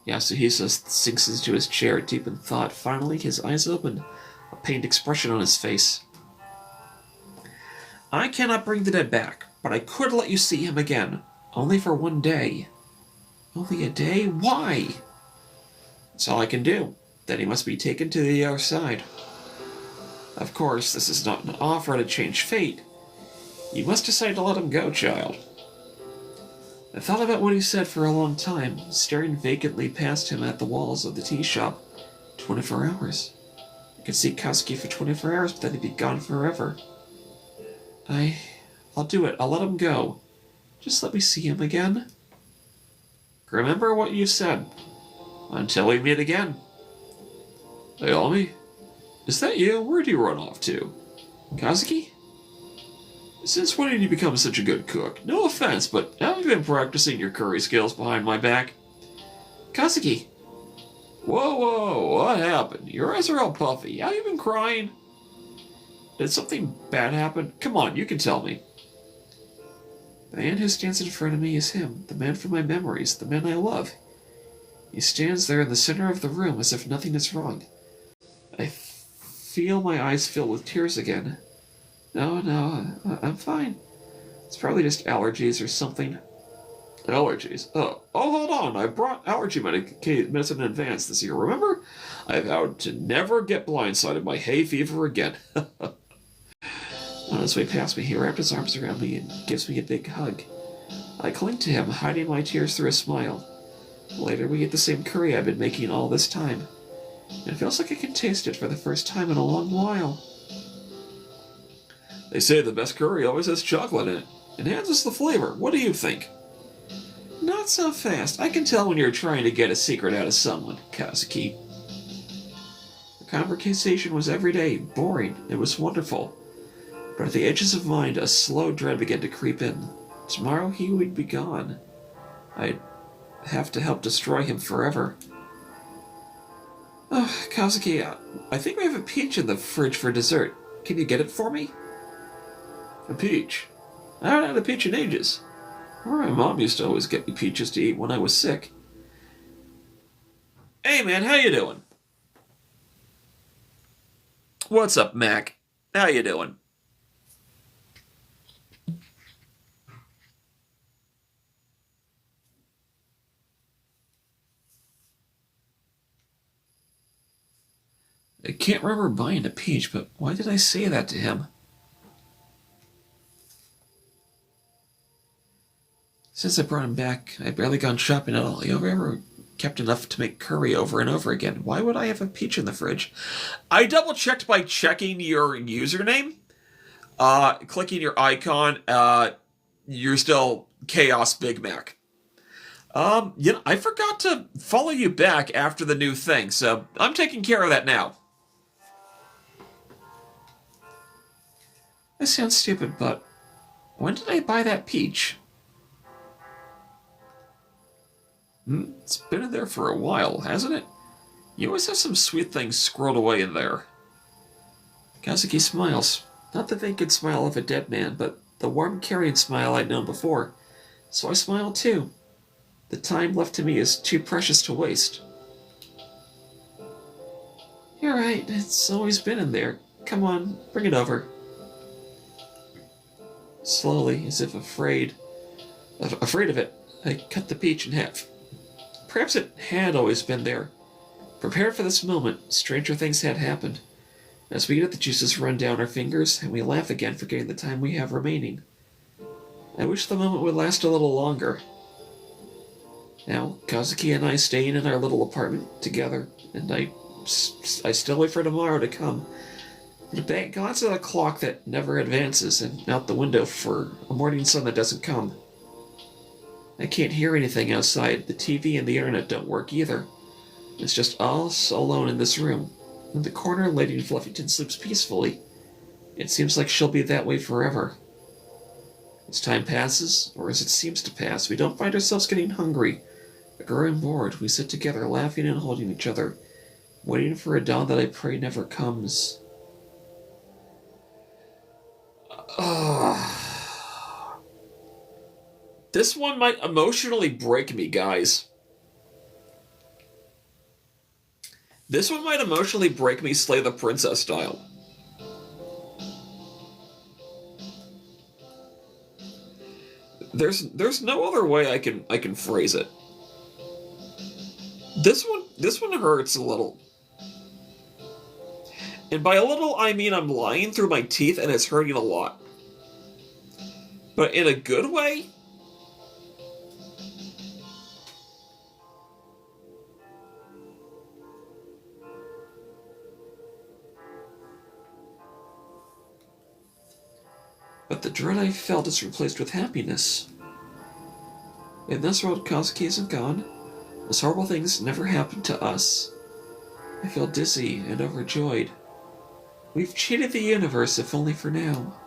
Yasuhisa sinks into his chair, deep in thought. Finally, his eyes open, a pained expression on his face. I cannot bring the dead back, but I could let you see him again. Only for one day. Only a day? Why? That's all I can do. Then he must be taken to the other side. Of course, this is not an offer to change fate. You must decide to let him go, child. I thought about what he said for a long time, staring vacantly past him at the walls of the tea shop. 24 hours. I could see Kazuki for 24 hours, but then he'd be gone forever. I'll do it. I'll let him go. Just let me see him again. Remember what you said. Until we meet again. Ayami? Is that you? Where'd you run off to? Kazuki? Since when did you become such a good cook? No offense, but have you been practicing your curry skills behind my back? Kazuki! Whoa, what happened? Your eyes are all puffy. Have you been crying? Did something bad happen? Come on, you can tell me. The man who stands in front of me is him, the man from my memories, the man I love. He stands there in the center of the room as if nothing is wrong. I feel my eyes fill with tears again. No, I'm fine. It's probably just allergies or something. Allergies? Oh, hold on. I brought allergy medicine in advance this year, remember? I vowed to never get blindsided by hay fever again. On his way past me, he wrapped his arms around me and gives me a big hug. I cling to him, hiding my tears through a smile. Later, we eat the same curry I've been making all this time. It feels like I can taste it for the first time in a long while. They say the best curry always has chocolate in it. Enhances the flavor. What do you think? Not so fast. I can tell when you're trying to get a secret out of someone, Kazuki. The conversation was everyday, boring. It was wonderful. But at the edges of mind, a slow dread began to creep in. Tomorrow he would be gone. I'd have to help destroy him forever. Oh, Kazuki, I think we have a peach in the fridge for dessert. Can you get it for me? A peach? I haven't had a peach in ages. My mom used to always get me peaches to eat when I was sick. Hey man, how you doing? What's up, Mac? How you doing? I can't remember buying a peach, but why did I say that to him? Since I brought him back, I've barely gone shopping at all. He ever kept enough to make curry over and over again. Why would I have a peach in the fridge? I double-checked by checking your username. Clicking your icon, you're still Chaos Big Mac. I forgot to follow you back after the new thing, so I'm taking care of that now. This sounds stupid, but when did I buy that peach? It's been in there for a while, hasn't it? You always have some sweet things squirreled away in there. Kazuki smiles. Not the vacant smile of a dead man, but the warm, caring smile I'd known before. So I smile too. The time left to me is too precious to waste. You're right, it's always been in there. Come on, bring it over. Slowly, as if afraid of it, I cut the peach in half. Perhaps it had always been there. Prepared for this moment, stranger things had happened. As we let the juices run down our fingers, and we laugh again, forgetting the time we have remaining. I wish the moment would last a little longer. Now, Kazuki and I staying in our little apartment together, and I still wait for tomorrow to come. But a glance at a clock that never advances, and out the window for a morning sun that doesn't come. I can't hear anything outside. The TV and the internet don't work either. It's just us alone in this room. In the corner, Lady Fluffington sleeps peacefully. It seems like she'll be that way forever. As time passes, or as it seems to pass, we don't find ourselves getting hungry. Growing bored, we sit together laughing and holding each other, waiting for a dawn that I pray never comes. This one might emotionally break me, guys. This one might emotionally break me Slay the Princess style. There's no other way I can phrase it. This one hurts a little. And by a little, I mean I'm lying through my teeth and it's hurting a lot. But in a good way? But the dread I felt is replaced with happiness. In this world, Kazuki isn't gone. Those horrible things never happened to us. I feel dizzy and overjoyed. We've cheated the universe, if only for now.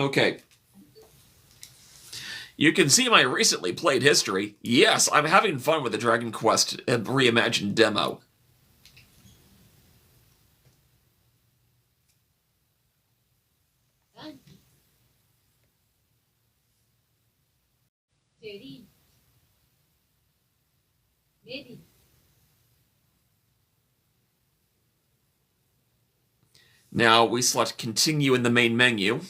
Okay. You can see my recently played history. Yes, I'm having fun with the Dragon Quest reimagined demo. Now we select continue in the main menu.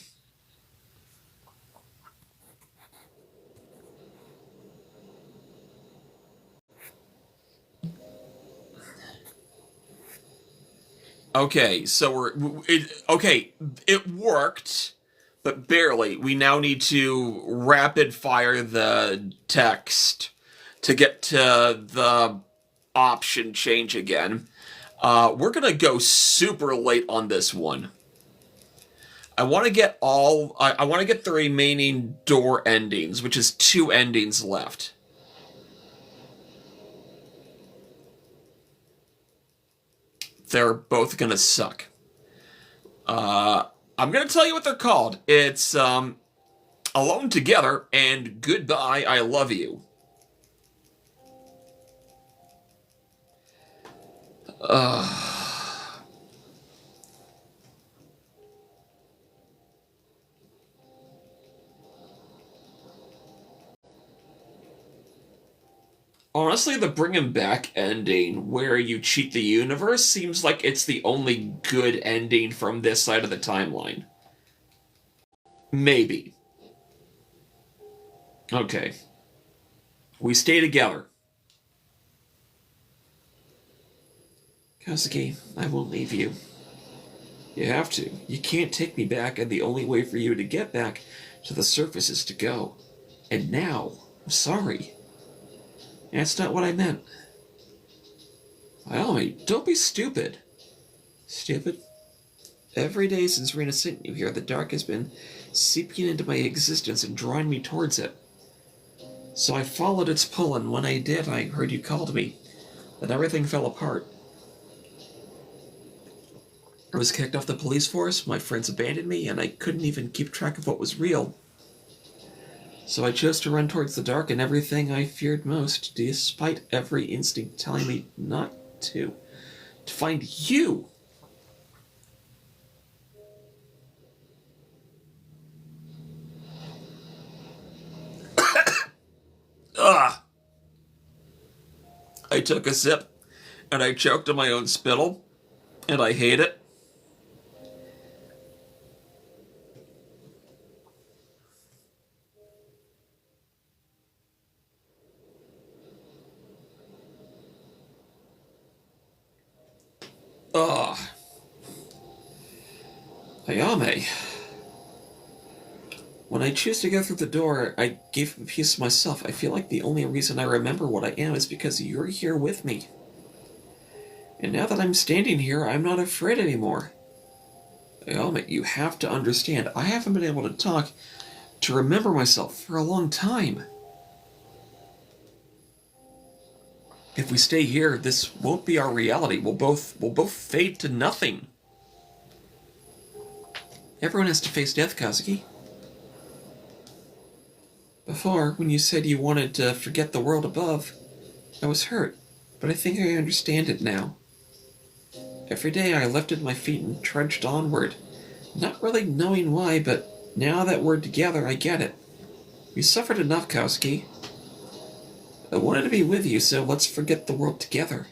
Okay, so it worked, but barely. We now need to rapid fire the text to get to the option change again. We're gonna go super late on this one. I want to get I want to get the remaining door endings, which is 2 endings left. They're both gonna suck. I'm gonna tell you what they're called. It's Alone Together and Goodbye, I Love You. Honestly, the Bring Him Back ending, where you cheat the universe, seems like it's the only good ending from this side of the timeline. Maybe. Okay. We stay together. Kazuki, I won't leave you. You have to. You can't take me back, and the only way for you to get back to the surface is to go. And now, I'm sorry. That's not what I meant. Ayami, don't be stupid. Stupid? Every day since Rena sent you here, the dark has been seeping into my existence and drawing me towards it. So I followed its pull, and when I did, I heard you called me. Then everything fell apart. I was kicked off the police force, my friends abandoned me, and I couldn't even keep track of what was real. So I chose to run towards the dark and everything I feared most, despite every instinct telling me not to find you. Ugh. I took a sip, and I choked on my own spittle, and I hate it. Ugh. Ayame. When I choose to go through the door, I gave a piece of myself. I feel like the only reason I remember what I am is because you're here with me. And now that I'm standing here, I'm not afraid anymore. Ayame, you have to understand, I haven't been able to remember myself for a long time. If we stay here, this won't be our reality. We'll both fade to nothing. Everyone has to face death, Kazuki. Before, when you said you wanted to forget the world above, I was hurt, but I think I understand it now. Every day I lifted my feet and trudged onward, not really knowing why, but now that we're together, I get it. We suffered enough, Kazuki. I wanted to be with you, so let's forget the world together.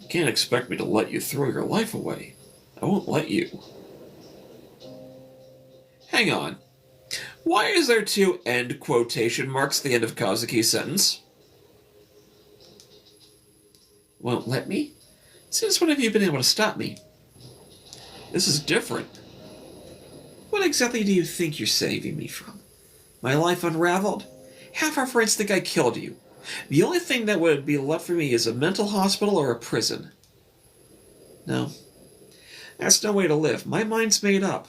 You can't expect me to let you throw your life away. I won't let you. Hang on. Why is there two end quotation marks at the end of Kazuki's sentence? Won't let me? Since when have you been able to stop me? This is different. What exactly do you think you're saving me from? My life unraveled? Half our friends think I killed you. The only thing that would be left for me is a mental hospital or a prison. No. That's no way to live. My mind's made up.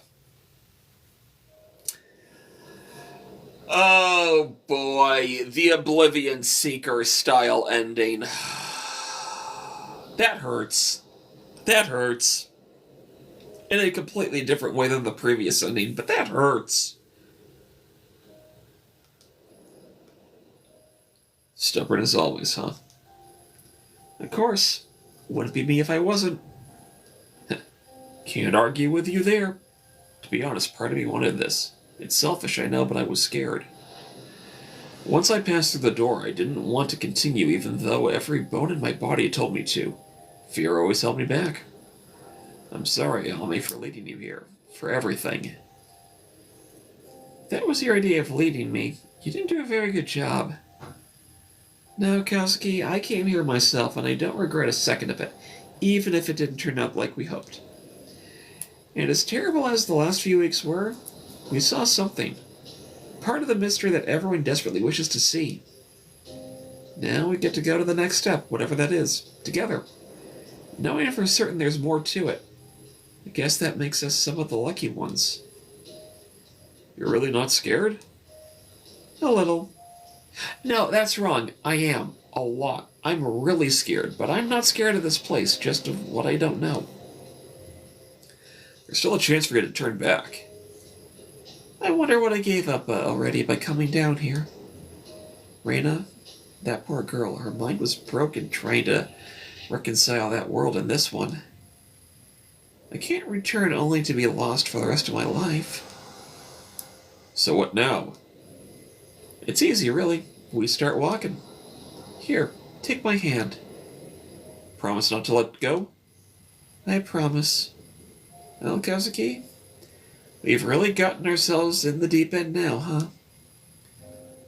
Oh boy, the Oblivion Seeker style ending. That hurts. That hurts. In a completely different way than the previous ending, but that hurts. Stubborn as always, huh? Of course. Wouldn't be me if I wasn't. Can't argue with you there. To be honest, part of me wanted this. It's selfish, I know, but I was scared. Once I passed through the door, I didn't want to continue, even though every bone in my body told me to. Fear always held me back. I'm sorry, Almi, for leading you here. For everything. If that was your idea of leading me, you didn't do a very good job. No, Kazuki, I came here myself, and I don't regret a second of it, even if it didn't turn out like we hoped. And as terrible as the last few weeks were, we saw something. Part of the mystery that everyone desperately wishes to see. Now we get to go to the next step, whatever that is, together. Knowing for certain there's more to it. I guess that makes us some of the lucky ones. You're really not scared? A little. No, that's wrong. I am. A lot. I'm really scared, but I'm not scared of this place, just of what I don't know. There's still a chance for you to turn back. I wonder what I gave up already by coming down here. Reina, that poor girl, her mind was broken trying to reconcile that world and this one. I can't return only to be lost for the rest of my life. So what now? It's easy, really. We start walking. Here, take my hand. Promise not to let go? I promise. Well, Kazuki, we've really gotten ourselves in the deep end now, huh?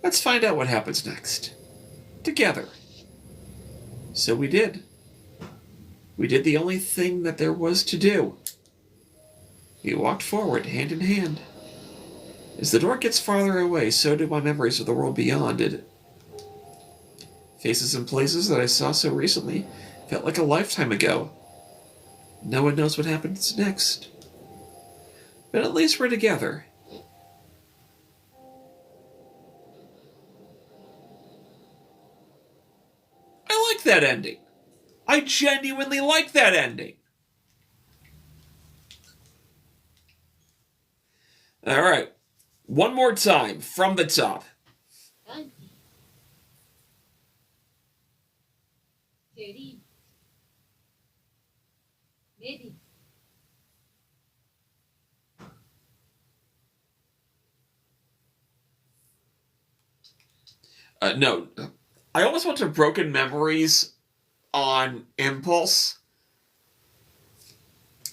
Let's find out what happens next. Together. So we did. We did the only thing that there was to do. We walked forward, hand in hand. As the door gets farther away, so do my memories of the world beyond it. Faces and places that I saw so recently felt like a lifetime ago. No one knows what happens next. But at least we're together. I like that ending. I genuinely like that ending. All right. One more time from the top. No. I almost went to Broken Memories on impulse.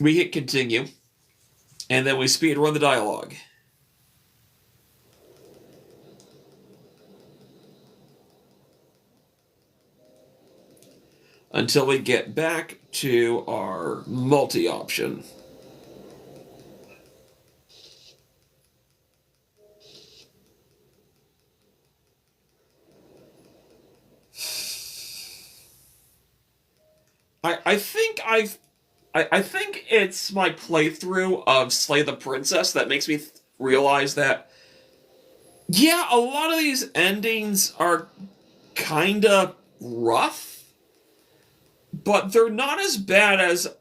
We hit continue, and then we speed run the dialogue. until we get back to our multi-option. I think I think it's my playthrough of Slay the Princess that makes me realize that, yeah, a lot of these endings are kinda rough, but they're not as bad as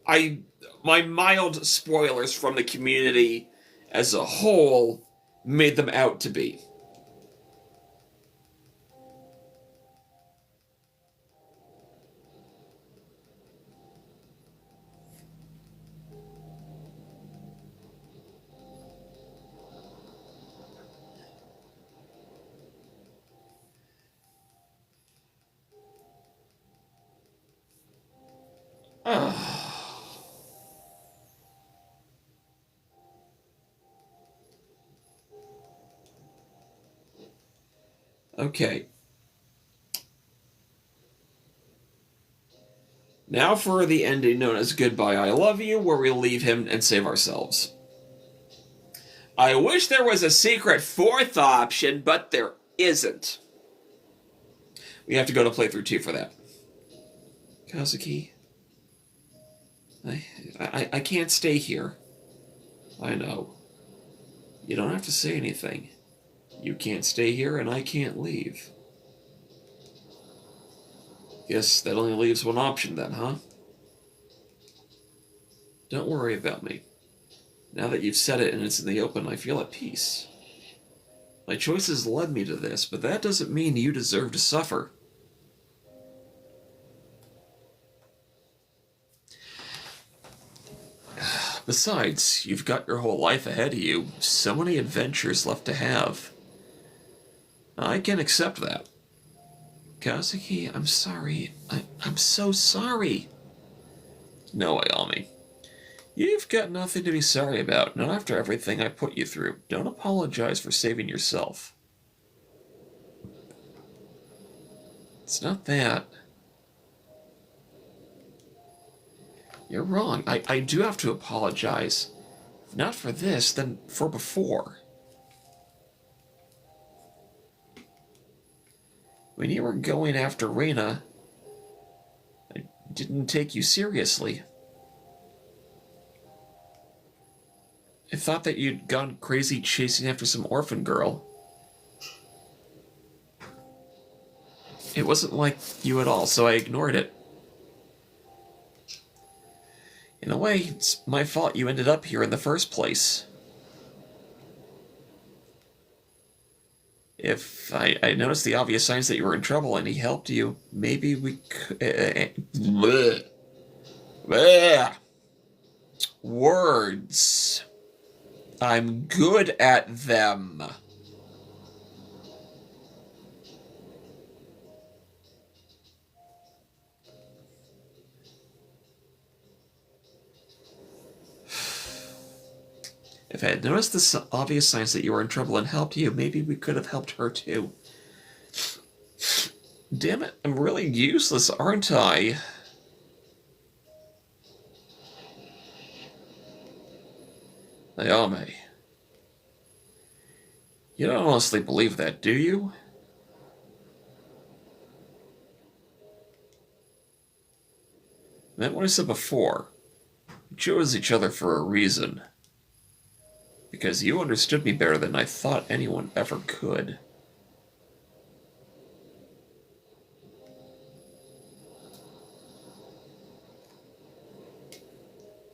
I my mild spoilers from the community as a whole made them out to be. Okay. Now for the ending known as Goodbye I Love You, where we leave him and save ourselves. I wish there was a secret fourth option, but there isn't. We have to go to playthrough 2 for that. Kazuki, I can't stay here. I know. You don't have to say anything. You can't stay here, and I can't leave. Guess that only leaves one option then, huh? Don't worry about me. Now that you've said it and it's in the open, I feel at peace. My choices led me to this, but that doesn't mean you deserve to suffer. Besides, you've got your whole life ahead of you, so many adventures left to have. I can accept that. Kazuki, I'm sorry. I'm so sorry. No, Ayami. You've got nothing to be sorry about, not after everything I put you through. Don't apologize for saving yourself. It's not that. You're wrong. I do have to apologize. If not for this, then for before. When you were going after Reina, I didn't take you seriously. I thought that you'd gone crazy chasing after some orphan girl. It wasn't like you at all, so I ignored it. In a way, it's my fault you ended up here in the first place. If I noticed the obvious signs that you were in trouble and he helped you, maybe we could... bleh. Bleh. Words. I'm good at them. If I had noticed the obvious signs that you were in trouble and helped you, maybe we could have helped her too. Damn it, I'm really useless, aren't I? Ayame. You don't honestly believe that, do you? I meant what I said before. We chose each other for a reason. Because you understood me better than I thought anyone ever could.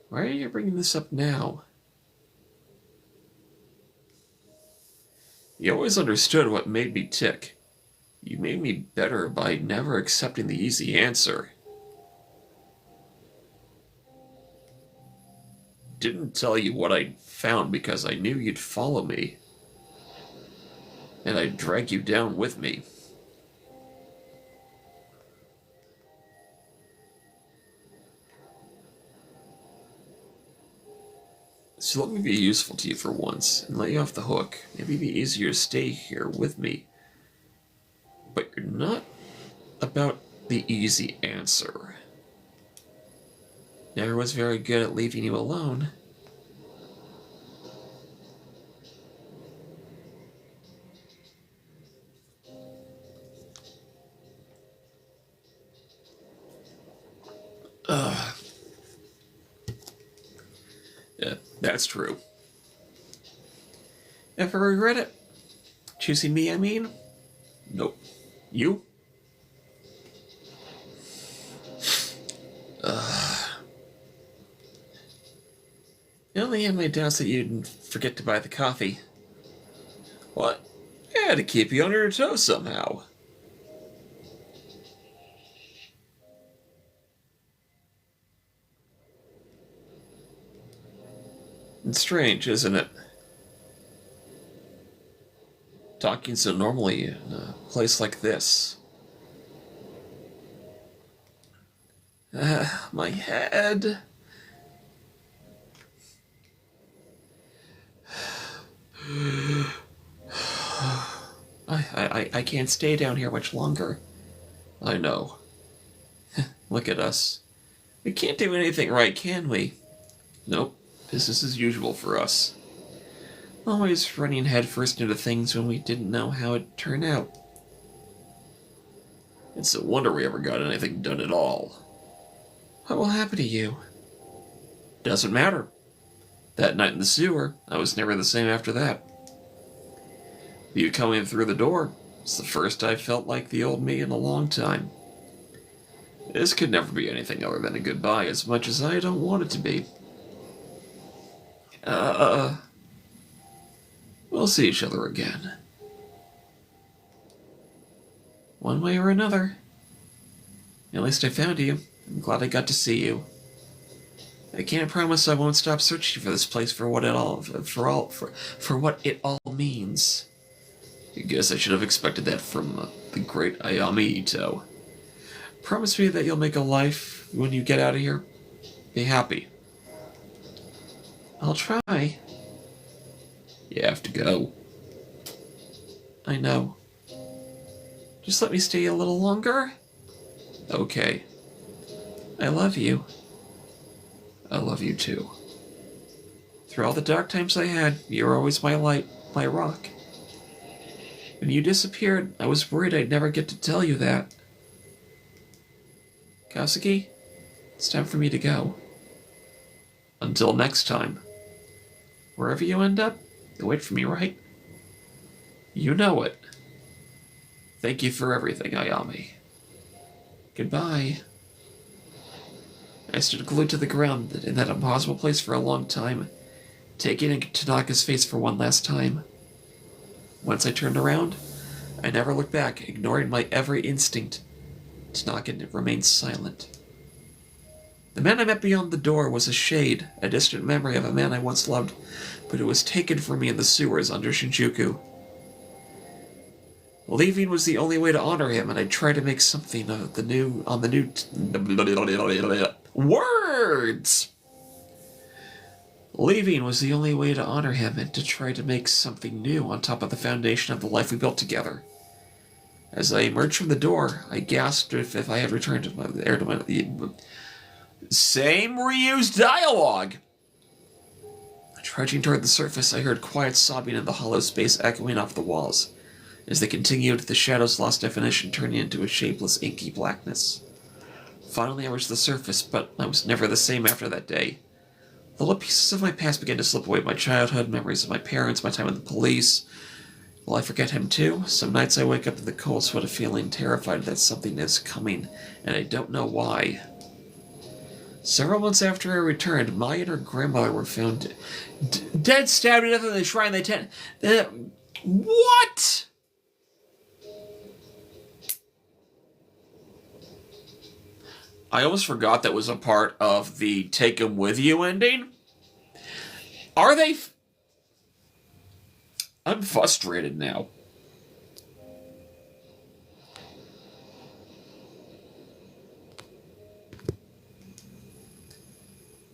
Why are you bringing this up now? You always understood what made me tick. You made me better by never accepting the easy answer. Didn't tell you what I'd found because I knew you'd follow me. And I'd drag you down with me. So let me be useful to you for once, and let you off the hook. Maybe it'd be easier to stay here with me. But you're not about the easy answer. Never was very good at leaving you alone. Yeah, that's true. Ever regret it? Choosing me, I mean? Nope. You? I only had my doubts that you'd forget to buy the coffee. What? I had to keep you on your toes somehow. It's strange, isn't it? Talking so normally in a place like this. My head. I can't stay down here much longer. I know. Look at us. We can't do anything right, can we? Nope. Business as usual for us. Always running headfirst into things when we didn't know how it'd turn out. It's a wonder we ever got anything done at all. What will happen to you? Doesn't matter. That night in the sewer, I was never the same after that. You coming through the door, it's the first I felt like the old me in a long time. This could never be anything other than a goodbye, as much as I don't want it to be. We'll see each other again. One way or another. At least I found you. I'm glad I got to see you. I can't promise I won't stop searching for this place for what it all means. I guess I should have expected that from the great Ayami Ito. Promise me that you'll make a life when you get out of here. Be happy. I'll try. You have to go. I know. Just let me stay a little longer? Okay. I love you. I love you too. Through all the dark times I had, you were always my light, my rock. When you disappeared, I was worried I'd never get to tell you that. Kasugi, it's time for me to go. Until next time. Wherever you end up, you'll wait for me, right? You know it. Thank you for everything, Ayami. Goodbye. I stood glued to the ground in that impossible place for a long time, taking in Tanaka's face for one last time. Once I turned around, I never looked back, ignoring my every instinct. Tanaka remained silent. The man I met beyond the door was a shade, a distant memory of a man I once loved, but who was taken from me in the sewers under Shinjuku. Leaving was the only way to honor him, and I tried to make something of the new words. Leaving was the only way to honor him, and to try to make something new on top of the foundation of the life we built together. As I emerged from the door, I gasped if I had returned to my same reused dialogue. Trudging toward the surface, I heard quiet sobbing in the hollow space echoing off the walls. As they continued, the shadows lost definition, turning into a shapeless, inky blackness. Finally, I reached the surface, but I was never the same after that day. Little pieces of my past began to slip away. My childhood, memories of my parents, my time in the police. Will I forget him too? Some nights I wake up in the cold sweat of feeling terrified that something is coming, and I don't know why. Several months after I returned, Mai and her grandmother were found dead, stabbed to death in the shrine they tend. What? I almost forgot that was a part of the Take 'Em With You ending. Are they... I'm frustrated now.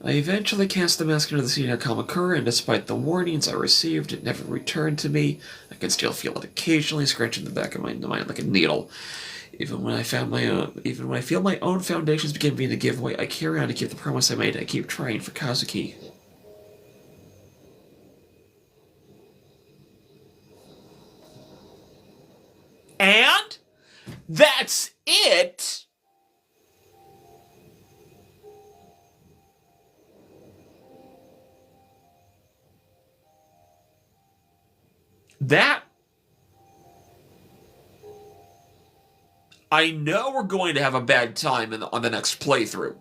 I eventually cast the mask into the sea near Kamakura, and despite the warnings I received, it never returned to me. I can still feel it occasionally, scratching the back of my mind like a needle. Even when I feel my own foundations begin being a giveaway, I carry on to keep the promise I made. I keep trying for Kazuki. And that's it. That, I know we're going to have a bad time on the next playthrough.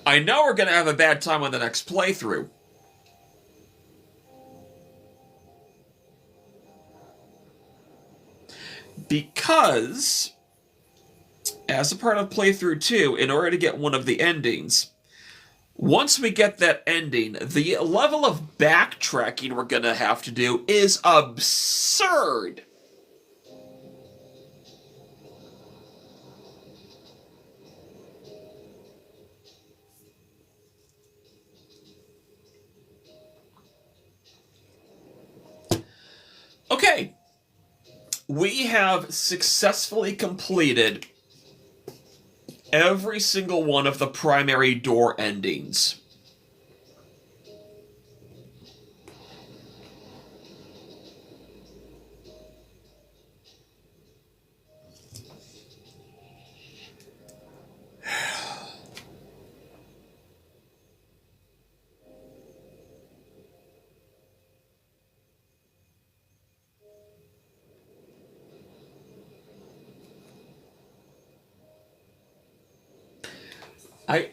I know we're going to have a bad time on the next playthrough. Because, as a part of playthrough 2, in order to get one of the endings, once we get that ending, the level of backtracking we're going to have to do is absurd. Okay. We have successfully completed every single one of the primary door endings.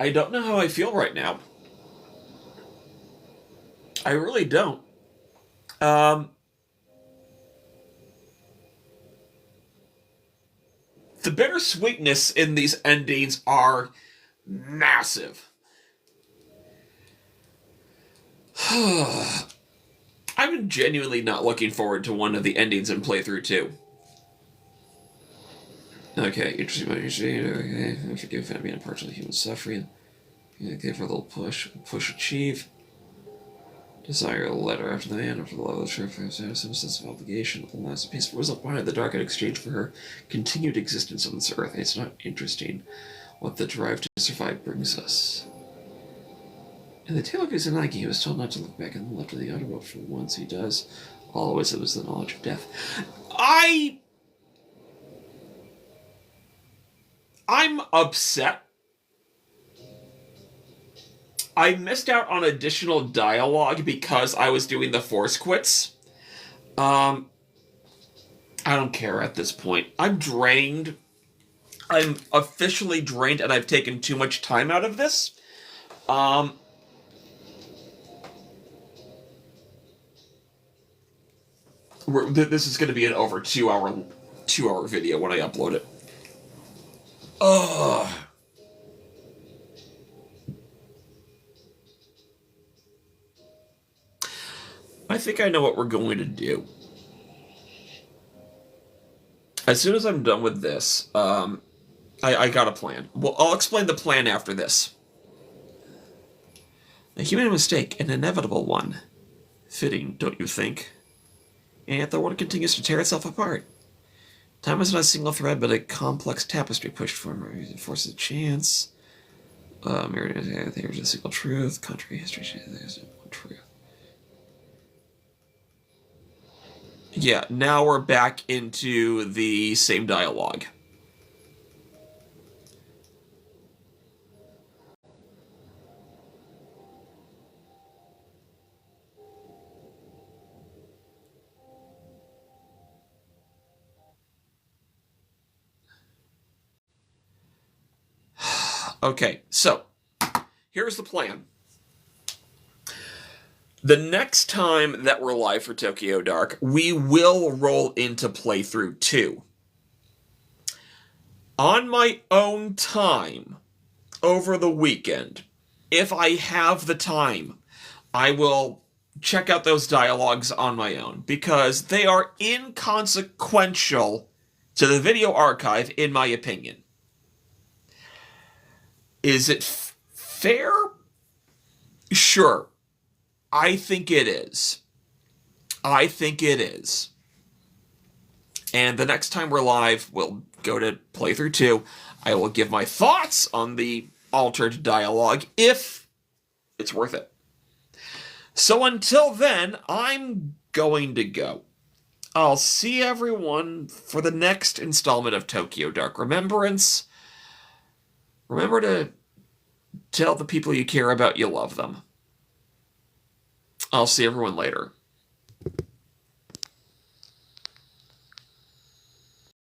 I don't know how I feel right now. I really don't. The bittersweetness in these endings are massive. I'm genuinely not looking forward to one of the endings in playthrough 2. Okay, interesting about your shade. Okay, I forgive family and partially human suffering. Okay, for a little push. Push achieve. Desire a letter after the man, after the love of the sheriff, has some sense of obligation. The last piece was left behind the dark in exchange for her continued existence on this earth. It's not interesting what the drive to survive brings us. In the tale of Kusanagi, he was told not to look back on the left of the outer world for once. He does. Always it was the knowledge of death. I'm upset. I missed out on additional dialogue because I was doing the force quits. I don't care at this point. I'm drained. I'm officially drained and I've taken too much time out of this. This is going to be an over 2-hour video when I upload it. Ugh. I think I know what we're going to do. As soon as I'm done with this, I got a plan. Well, I'll explain the plan after this. A human mistake, an inevitable one. Fitting, don't you think? And yet the world continues to tear itself apart. Time is not a single thread, but a complex tapestry pushed forward. It forces a chance. There's a single truth. Country history. There's one truth. Yeah, now we're back into the same dialogue. Okay, so here's the plan. The next time that we're live for Tokyo Dark, we will roll into playthrough 2. On my own time, over the weekend, if I have the time, I will check out those dialogues on my own, because they are inconsequential to the video archive, in my opinion. Is it fair? Sure. I think it is. And the next time we're live, we'll go to playthrough 2. I will give my thoughts on the altered dialogue if it's worth it. So until then, I'm going to go. I'll see everyone for the next installment of Tokyo Dark Remembrance. Remember to tell the people you care about you love them. I'll see everyone later.